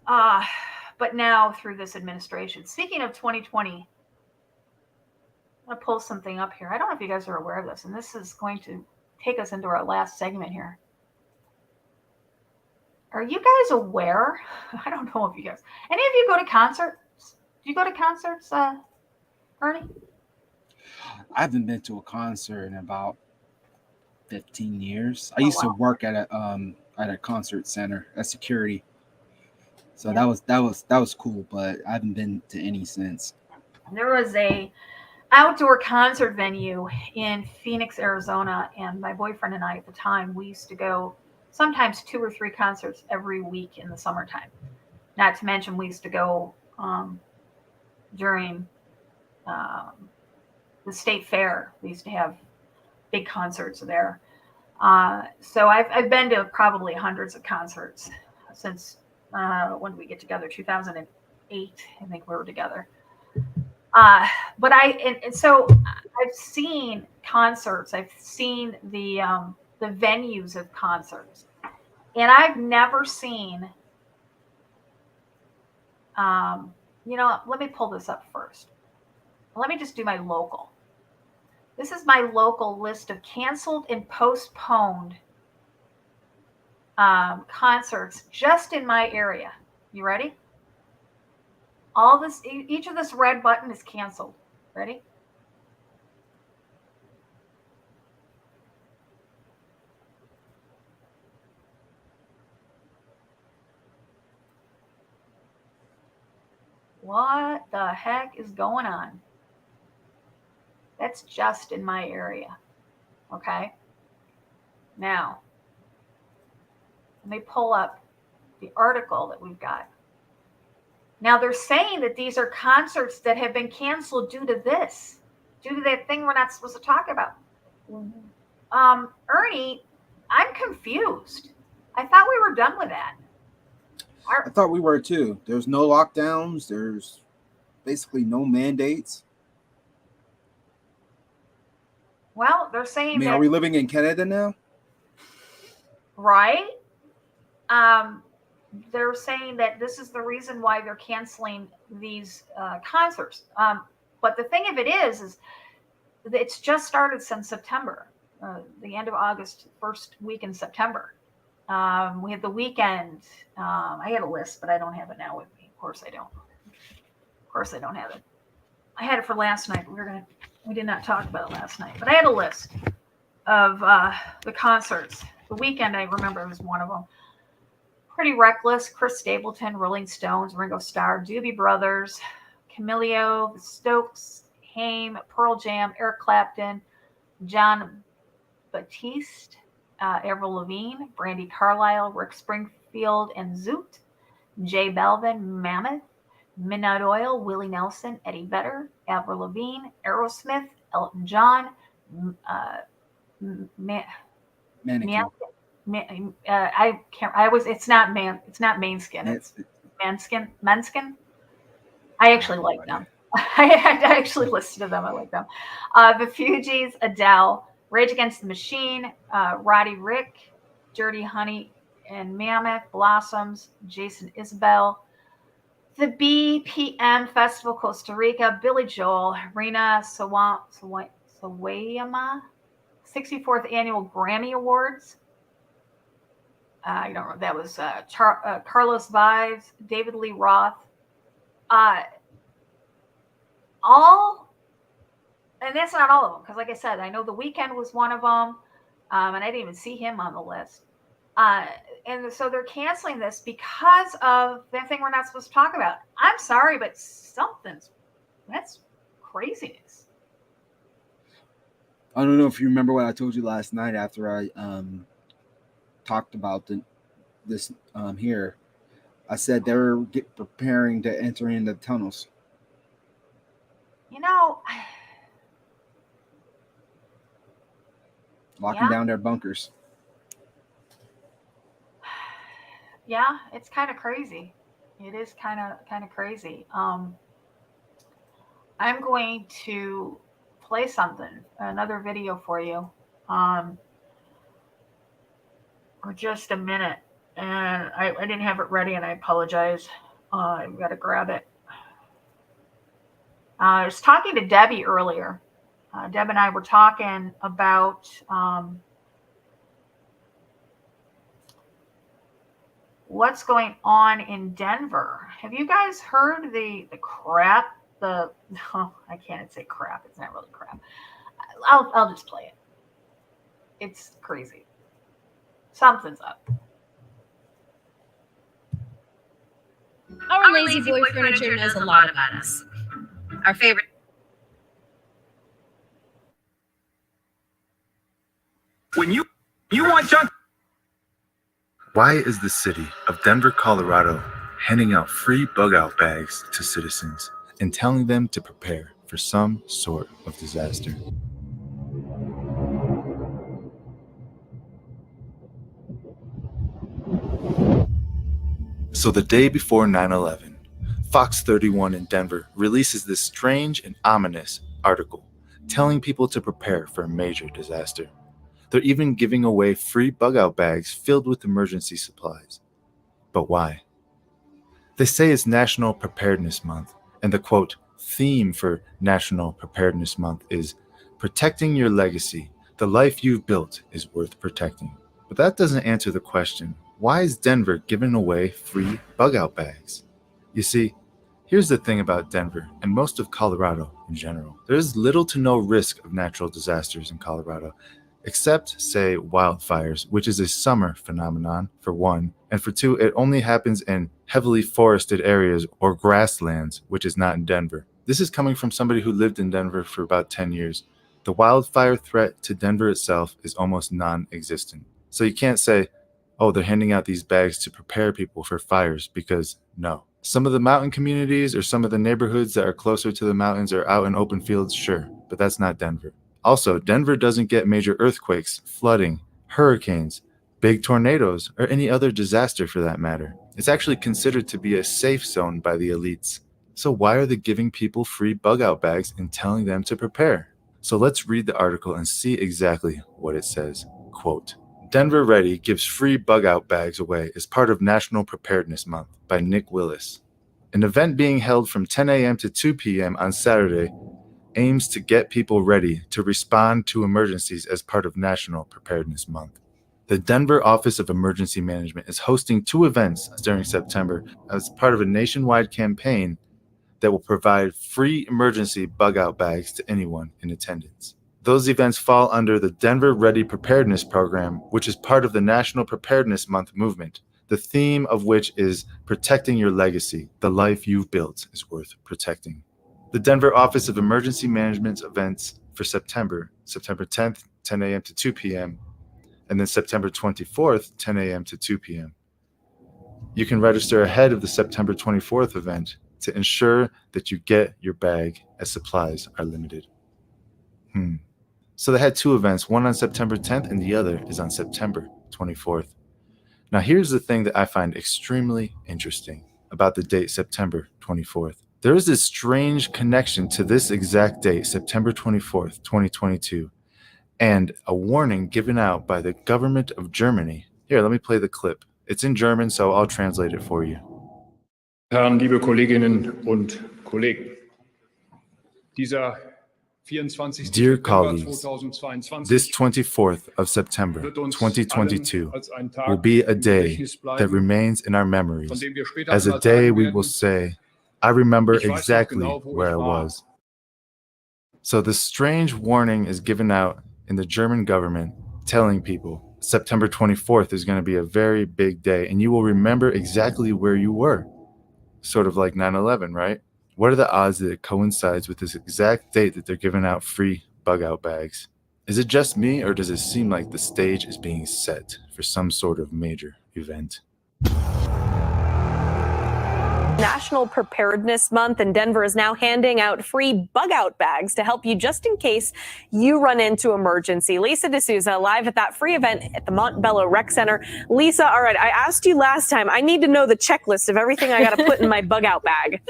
but now through this administration. Speaking of 2020, I'm going to pull something up here. I don't know if you guys are aware of this, and this is going to take us into our last segment here. Are you guys aware? I don't know if you guys, any of you go to concerts? Do you go to concerts, Ernie? I haven't been to a concert in about 15 years. I used to work at a concert center as security. So that was cool, but I haven't been to any since. There was a outdoor concert venue in Phoenix, Arizona, and my boyfriend and I at the time, we used to go sometimes 2 or 3 concerts every week in the summertime. Not to mention, we used to go during the state fair. We used to have big concerts there. So I've been to probably hundreds of concerts since when did we get together? 2008, I think we were together. But so I've seen concerts. I've seen the the venues of concerts. And I've never seen, let me pull this up first. Let me just do my local. This is my local list of canceled and postponed concerts just in my area. You ready? Each of this red button is canceled. Ready? What the heck is going on? That's just in my area. Okay. Now, let me pull up the article that we've got. Now, they're saying that these are concerts that have been canceled due to this, due to that thing we're not supposed to talk about. Ernie, I'm confused. I thought we were done with that. I thought we were too. There's no lockdowns. There's basically no mandates. Well, they're saying that. Are we living in Canada now? Right. They're saying that this is the reason why they're canceling these concerts. But the thing of it is it's just started since September, the end of August, first week in September. We have the weekend. I had a list, but I don't have it now with me. Of course I don't. Have it. I had it for last night. But we did not talk about it last night. But I had a list of the concerts. The weekend, I remember, was one of them. Pretty Reckless, Chris Stapleton, Rolling Stones, Ringo Starr, Doobie Brothers, Camilio, The Stokes, Haim, Pearl Jam, Eric Clapton, John Batiste, Avril Lavigne, Brandy Carlisle, Rick Springfield and Zoot, J Balvin, Mammoth, Midnight Oil, Willie Nelson, Eddie Vedder, Avril Lavigne, Aerosmith, Elton John, It's not Manskin. It's Manskin. I actually like them. I actually listened to them. I like them. The Fugees, Adele, Rage Against the Machine, Roddy Rick, Dirty Honey and Mammoth, Blossoms, Jason Isbell, the BPM Festival Costa Rica, Billy Joel, Rina Sawayama, 64th Annual Grammy Awards. I don't know. That was Carlos Vives, David Lee Roth. And that's not all of them, because like I said, I know The Weeknd was one of them, and I didn't even see him on the list. And so they're canceling this because of that thing we're not supposed to talk about. I'm sorry, but that's craziness. I don't know if you remember what I told you last night after I talked about this here. I said they were preparing to enter into the tunnels. Locking down their bunkers. Yeah, it's kind of crazy. It is kind of crazy. I'm going to play another video for you, for just a minute. And I didn't have it ready, and I apologize. I've got to grab it. I was talking to Debbie earlier. Deb and I were talking about what's going on in Denver. Have you guys heard the crap? I can't say crap. It's not really crap. I'll just play it. It's crazy. Something's up. Our Lazy Boy Furniture knows a lot about us. Our favorite. When you want junk. Why is the city of Denver, Colorado, handing out free bug-out bags to citizens and telling them to prepare for some sort of disaster? So the day before 9/11, Fox 31 in Denver releases this strange and ominous article telling people to prepare for a major disaster. They're even giving away free bug-out bags filled with emergency supplies. But why? They say it's National Preparedness Month, and the quote, theme for National Preparedness Month is protecting your legacy. The life you've built is worth protecting. But that doesn't answer the question, why is Denver giving away free bug-out bags? You see, here's the thing about Denver and most of Colorado in general. There's little to no risk of natural disasters in Colorado, except, say, wildfires, which is a summer phenomenon, for one, and for two, it only happens in heavily forested areas or grasslands, which is not in Denver. This is coming from somebody who lived in Denver for about 10 years. The wildfire threat to Denver itself is almost non-existent. So you can't say, oh, they're handing out these bags to prepare people for fires, because no. Some of the mountain communities or some of the neighborhoods that are closer to the mountains are out in open fields, sure, but that's not Denver. Also, Denver doesn't get major earthquakes, flooding, hurricanes, big tornadoes, or any other disaster for that matter. It's actually considered to be a safe zone by the elites. So why are they giving people free bug-out bags and telling them to prepare? So let's read the article and see exactly what it says. Quote, Denver Ready gives free bug-out bags away as part of National Preparedness Month by Nick Willis. An event being held from 10 a.m. to 2 p.m. on Saturday aims to get people ready to respond to emergencies as part of National Preparedness Month. The Denver Office of Emergency Management is hosting 2 events during September as part of a nationwide campaign that will provide free emergency bug-out bags to anyone in attendance. Those events fall under the Denver Ready Preparedness Program, which is part of the National Preparedness Month movement, the theme of which is protecting your legacy. The life you've built is worth protecting. The Denver Office of Emergency Management's events for September 10th, 10 a.m. to 2 p.m., and then September 24th, 10 a.m. to 2 p.m. You can register ahead of the September 24th event to ensure that you get your bag as supplies are limited. So they had 2 events, one on September 10th and the other is on September 24th. Now here's the thing that I find extremely interesting about the date September 24th. There is this strange connection to this exact date, September 24th, 2022, and a warning given out by the government of Germany. Here, let me play the clip. It's in German, so I'll translate it for you. Herren, liebe Kolleginnen und Kollegen, dieser 24. Dear September colleagues, 2022 this 24th of September, wird uns 2022, allen als ein Tag will be a im day Gedächtnis that bleiben, remains in our von memories, dem wir später as a einmal day sagen we werden, will say, I remember ich weiß noch exactly genau, wo where ich I war. was. So the strange warning is given out in the German government telling people September 24th is going to be a very big day and you will remember exactly where you were. Sort of like 9/11, right? What are the odds that it coincides with this exact date that they're giving out free bug-out bags? Is it just me, or does it seem like the stage is being set for some sort of major event? National Preparedness Month, and Denver is now handing out free bug-out bags to help you just in case you run into emergency. Lisa D'Souza live at that free event at the Montbello Rec Center. Lisa, all right, I asked you last time. I need to know the checklist of everything I got to put in my bug-out bag.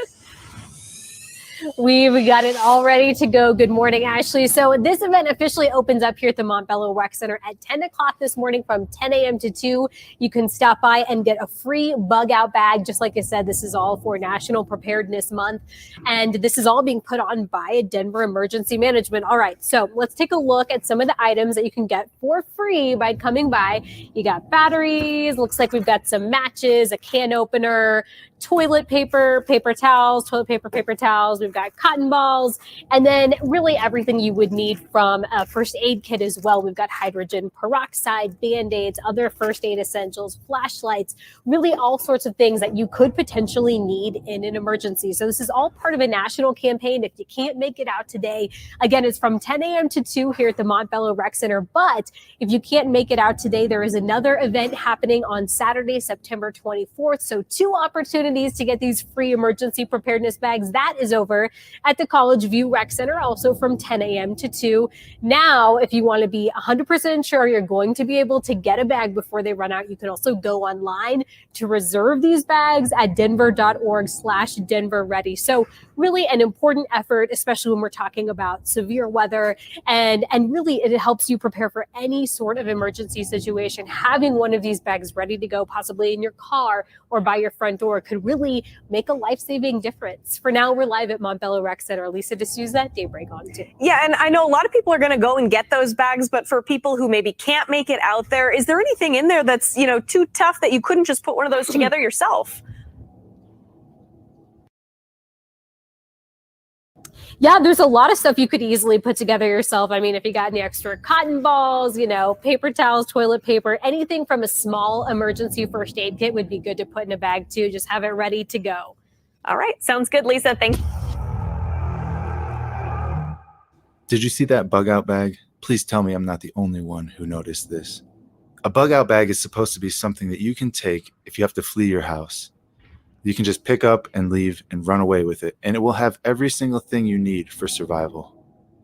We've got it all ready to go. Good morning, Ashley. So this event officially opens up here at the Montbello Rec Center at 10 o'clock this morning from 10 a.m. to 2. You can stop by and get a free bug out bag. Just like I said, this is all for National Preparedness Month. And this is all being put on by Denver Emergency Management. All right, so let's take a look at some of the items that you can get for free by coming by. You got batteries. Looks like we've got some matches, a can opener, toilet paper, paper towels, toilet paper, paper towels. We've got cotton balls, and then really everything you would need from a first aid kit as well. We've got hydrogen peroxide, Band-Aids, other first aid essentials, flashlights, really all sorts of things that you could potentially need in an emergency. So this is all part of a national campaign. If you can't make it out today, again, it's from 10 a.m. to 2 here at the Montbello Rec Center. But if you can't make it out today, there is another event happening on Saturday, September 24th. So 2 opportunities to get these free emergency preparedness bags. That is over at the College View Rec Center, also from 10 a.m. to 2. Now, if you want to be 100% sure you're going to be able to get a bag before they run out, you can also go online to reserve these bags at denver.org/denverready. So really an important effort, especially when we're talking about severe weather. And really, it helps you prepare for any sort of emergency situation. Having one of these bags ready to go, possibly in your car or by your front door, could really make a life-saving difference. For now, we're live at Montbello Rec Center. Lisa D'Souza, Daybreak on 2. Yeah, and I know a lot of people are going to go and get those bags, but for people who maybe can't make it out there, is there anything in there that's, too tough that you couldn't just put one of those together yourself? Yeah, there's a lot of stuff you could easily put together yourself. I mean, if you got any extra cotton balls, paper towels, toilet paper, anything from a small emergency first aid kit would be good to put in a bag too. Just have it ready to go. All right. Sounds good, Lisa. Thank you. Did you see that bug out bag? Please tell me I'm not the only one who noticed this. A bug out bag is supposed to be something that you can take if you have to flee your house. You can just pick up and leave and run away with it, and it will have every single thing you need for survival.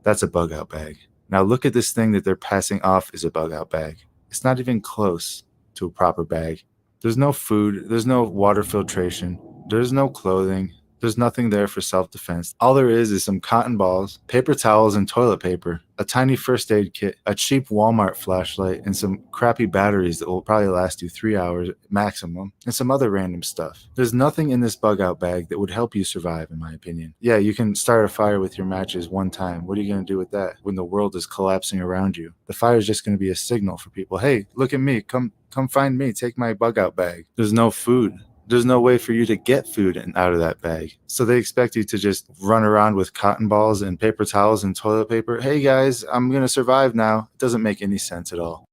That's a bug out bag. Now look at this thing that they're passing off as a bug out bag. It's not even close to a proper bag. There's no food, there's no water filtration, there's no clothing, there's nothing there for self-defense. All there is some cotton balls, paper towels and toilet paper, a tiny first aid kit, a cheap Walmart flashlight, and some crappy batteries that will probably last you 3 hours maximum, and some other random stuff. There's nothing in this bug out bag that would help you survive, in my opinion. Yeah, you can start a fire with your matches one time. What are you going to do with that when the world is collapsing around you? The fire is just going to be a signal for people. Hey, look at me. Come find me. Take my bug out bag. There's no food. There's no way for you to get food out of that bag. So they expect you to just run around with cotton balls and paper towels and toilet paper. Hey guys, I'm going to survive now. It doesn't make any sense at all.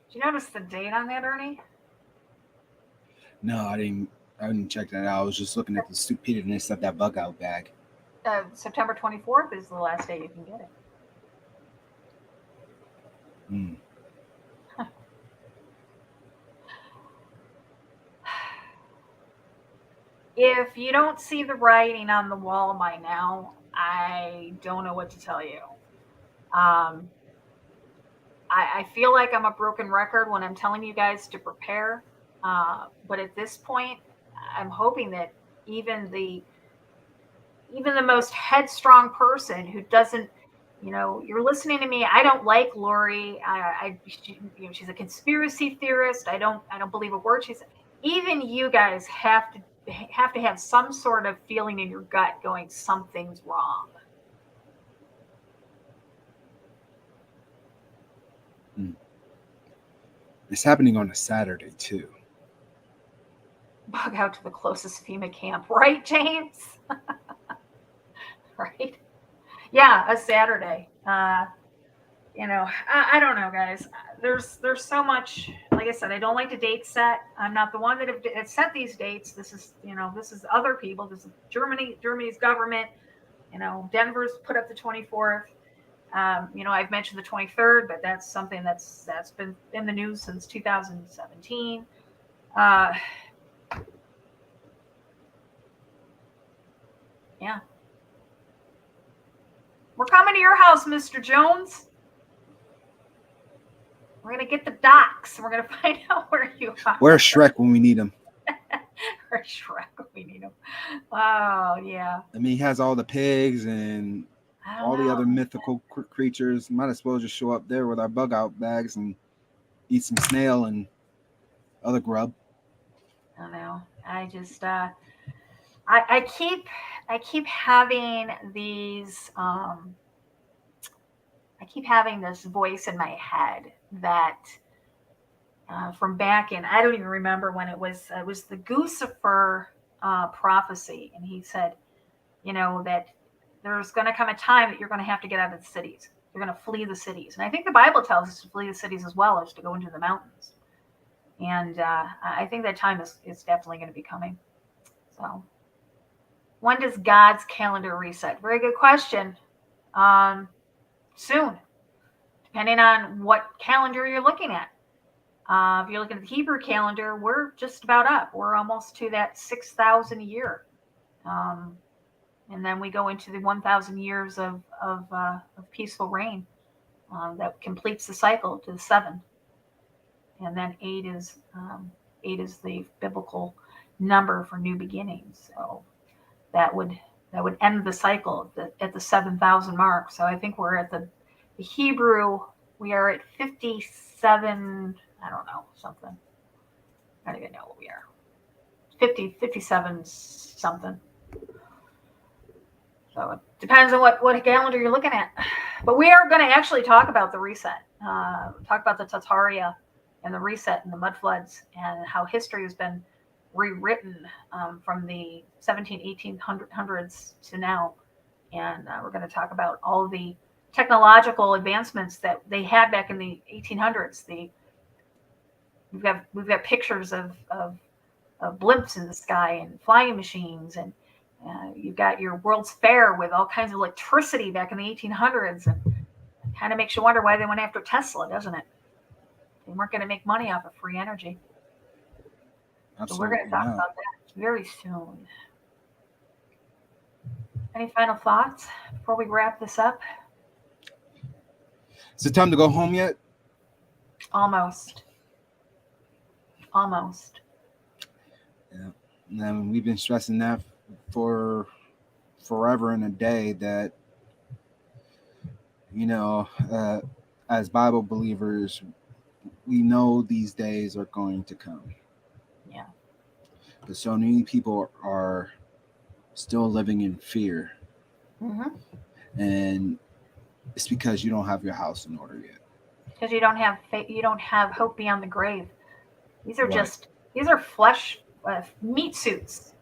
Did you notice the date on that, Ernie? No, I didn't check that out. I was just looking at the stupidness of that bug out bag. September 24th is the last day you can get it. If you don't see the writing on the wall by now, I don't know what to tell you. I feel like I'm a broken record when I'm telling you guys to prepare. But at this point, I'm hoping that even the most headstrong person who doesn't, you're listening to me. I don't like Lori. She's a conspiracy theorist. I don't believe a word she said. Even you guys have to have some sort of feeling in your gut going, something's wrong. It's happening on a Saturday too. Bug out to the closest FEMA camp, right, James? Right? Yeah, a Saturday. I don't know, guys. There's so much. Like I said, I don't like to date set. I'm not the one that have set these dates. This is other people. This is Germany's government. Denver's put up the 24th. I've mentioned the 23rd, but that's something that's been in the news since 2017. Yeah. We're coming to your house, Mr. Jones. We're going to get the docs. We're going to find out where you are. Where's Shrek when we need him? Where's Shrek when we need him? Oh, yeah. I mean, he has all the pigs and all the other mythical creatures. Might as well just show up there with our bug out bags and eat some snail and other grub. I don't know. I just, I keep having these, I keep having this voice in my head that from back in, I don't even remember when it was the Lucifer prophecy. And he said, that there's going to come a time that you're going to have to get out of the cities. You're going to flee the cities. And I think the Bible tells us to flee the cities as well as to go into the mountains. And I think that time is definitely going to be coming. So when does God's calendar reset? Very good question. Soon, depending on what calendar you're looking at. If you're looking at the Hebrew calendar, we're just about up. We're almost to that 6,000 year. And then we go into the 1,000 years of peaceful reign that completes the cycle to the 7. And then 8 is the biblical number for new beginnings. So that would end the cycle at the 7,000 mark. So I think we're at the Hebrew. We are at 57. I don't know, something. I don't even know what we are. 57 something. So it depends on what calendar you're looking at. But we are going to actually talk about the reset, talk about the Tataria and the reset and the mud floods and how history has been rewritten from the 1800s to now. And we're going to talk about all the technological advancements that they had back in the 1800s. We've got pictures of blimps in the sky and flying machines, and you've got your World's Fair with all kinds of electricity back in the 1800s, and it kind of makes you wonder why they went after Tesla, doesn't it? They weren't going to make money off of free energy. Absolutely. So we're going to talk about that very soon. Any final thoughts before we wrap this up? Is it time to go home yet? Almost. Yeah. And we've been stressing that for forever and a day that, as Bible believers, we know these days are going to come. Yeah. But so many people are still living in fear. Mm-hmm. And it's because you don't have your house in order yet. Because you don't have faith, you don't have hope beyond the grave. These are these are flesh meat suits.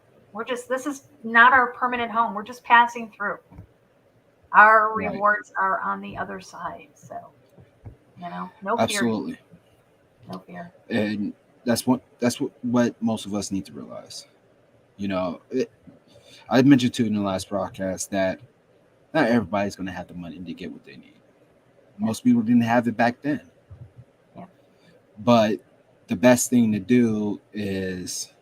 This is not our permanent home. We're just passing through. Our rewards are on the other side. So, no fear. Absolutely. No fear. And that's what most of us need to realize. I mentioned too in the last broadcast that not everybody's going to have the money to get what they need. Most people didn't have it back then. Yeah. But the best thing to do is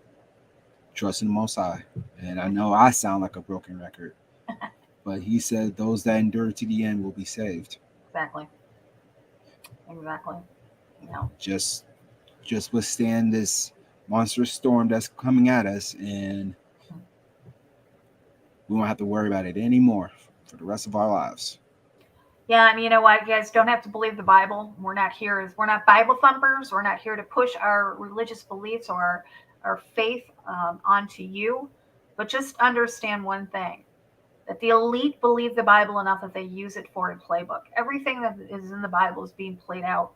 trust in the Most High. And I know I sound like a broken record, but he said those that endure to the end will be saved. Exactly. Just withstand this monstrous storm that's coming at us, and we won't have to worry about it anymore for the rest of our lives. Yeah, and you know what, you guys don't have to believe the Bible. We're not Bible thumpers. We're not here to push our religious beliefs or our faith onto you. But just understand one thing, that the elite believe the Bible enough that they use it for a playbook. Everything that is in the Bible is being played out.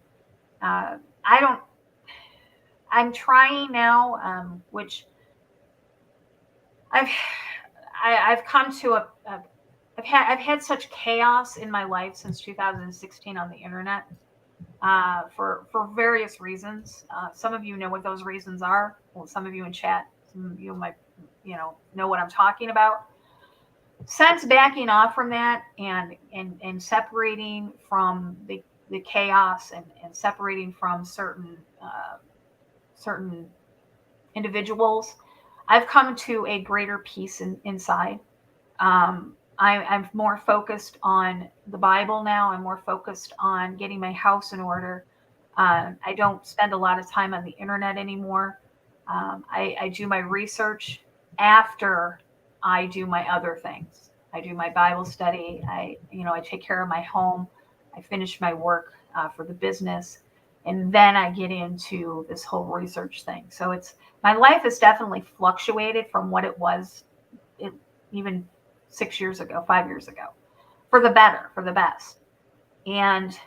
I'm trying now, which I've come to I've had such chaos in my life since 2016 on the internet for various reasons. Some of you know what those reasons are. Well, some of you in chat, some of you might know what I'm talking about. Since backing off from that and separating from the chaos and separating from certain individuals, I've come to a greater peace inside. I'm more focused on the Bible now. I'm more focused on getting my house in order. I don't spend a lot of time on the internet anymore. I do my research after I do my other things. I do my Bible study. I take care of my home. I finish my work for the business, and then I get into this whole research thing. So my life has definitely fluctuated from what it was even 6 years ago, 5 years ago, for the better, for the best. And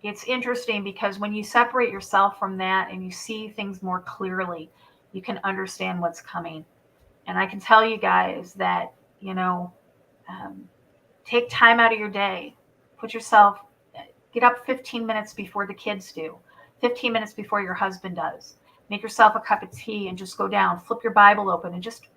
it's interesting because when you separate yourself from that and you see things more clearly, you can understand what's coming. And I can tell you guys that, take time out of your day, get up 15 minutes before the kids do, 15 minutes before your husband does. Make yourself a cup of tea and just go down, flip your Bible open and just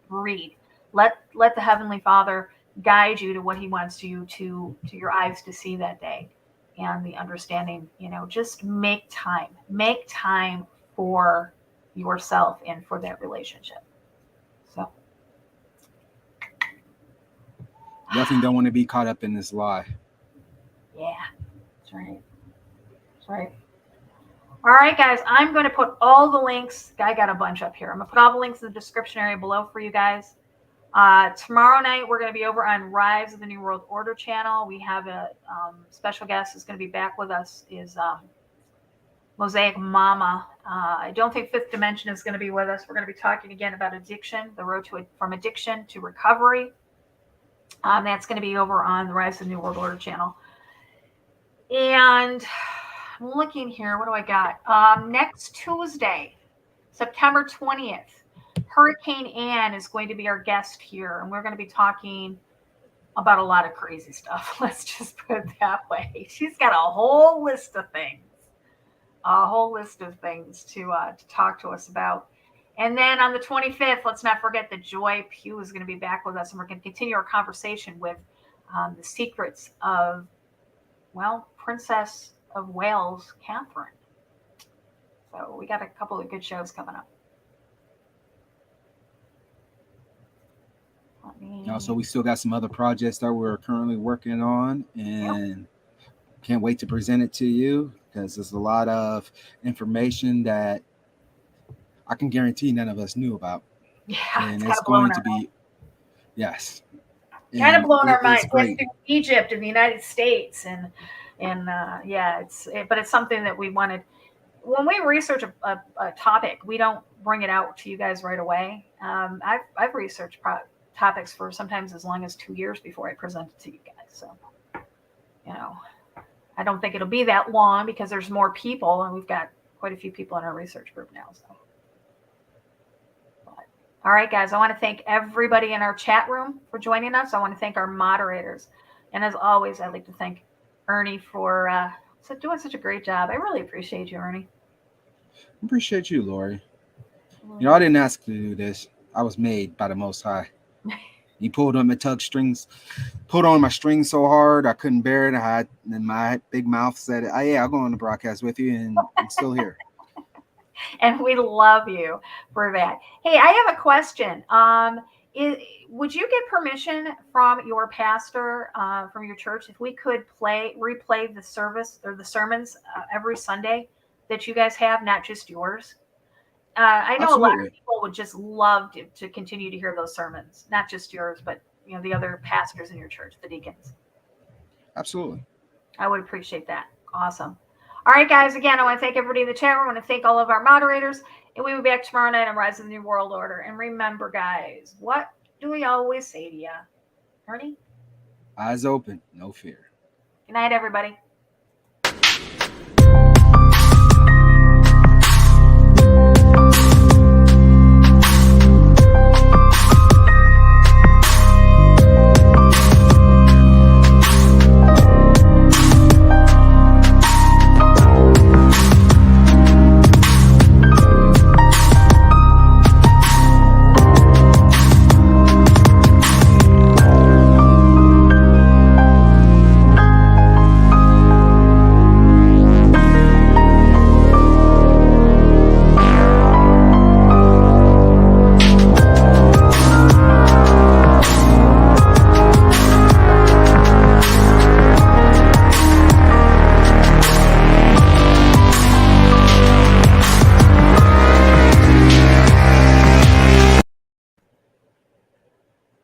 read. Let the Heavenly Father guide you to what he wants you to your eyes to see that day, and the understanding, just make time for yourself and for that relationship. So definitely don't want to be caught up in this lie. Yeah, that's right. All right, guys, I'm going to put all the links. I got a bunch up here. I'm going to put all the links in the description area below for you guys. Tomorrow night, we're going to be over on Rise of the New World Order channel. We have a special guest who's going to be back with us, is Mosaic Mama. I don't think Fifth Dimension is going to be with us. We're going to be talking again about addiction, the road from addiction to recovery. That's going to be over on the Rise of the New World Order channel. And I'm looking here. What do I got? Next Tuesday, September 20th, Hurricane Ann is going to be our guest here. And we're going to be talking about a lot of crazy stuff. Let's just put it that way. She's got a whole list of things. To talk to us about. And then on the 25th, let's not forget that Joy Pugh is going to be back with us, and we're going to continue our conversation with the secrets of, Princess of Wales, Catherine. So we got a couple of good shows coming up. Also, we still got some other projects that we're currently working on, and can't wait to present it to you, because there's a lot of information that I can guarantee none of us knew about. Yeah, and it's going to be, yes. Kind of blowing our minds. minds. Like through Egypt and the United States, but it's something that we wanted. When we research a topic, we don't bring it out to you guys right away. I've researched topics for sometimes as long as 2 years before I present it to you guys. So, I don't think it'll be that long because there's more people, and we've got quite a few people in our research group now. So, all right, guys, I want to thank everybody in our chat room for joining us. I want to thank our moderators. And as always, I'd like to thank Ernie for doing such a great job. I really appreciate you, Ernie. I appreciate you, Lori. I didn't ask to do this. I was made by the Most High. He pulled on my strings so hard I couldn't bear it. And my big mouth said, "Oh yeah, I'll go on the broadcast with you," and I'm still here. And we love you for that. Hey, I have a question. Would you get permission from your pastor, from your church, if we could replay the service or the sermons every Sunday that you guys have, not just yours? I know Absolutely. A lot of people would just love to continue to hear those sermons, not just yours, but the other pastors in your church, the deacons. Absolutely. I would appreciate that. Awesome. All right, guys. Again, I want to thank everybody in the chat room. I want to thank all of our moderators, and we will be back tomorrow night on Rise of the New World Order. And remember, guys, what do we always say to you, Ernie? Eyes open, no fear. Good night, everybody.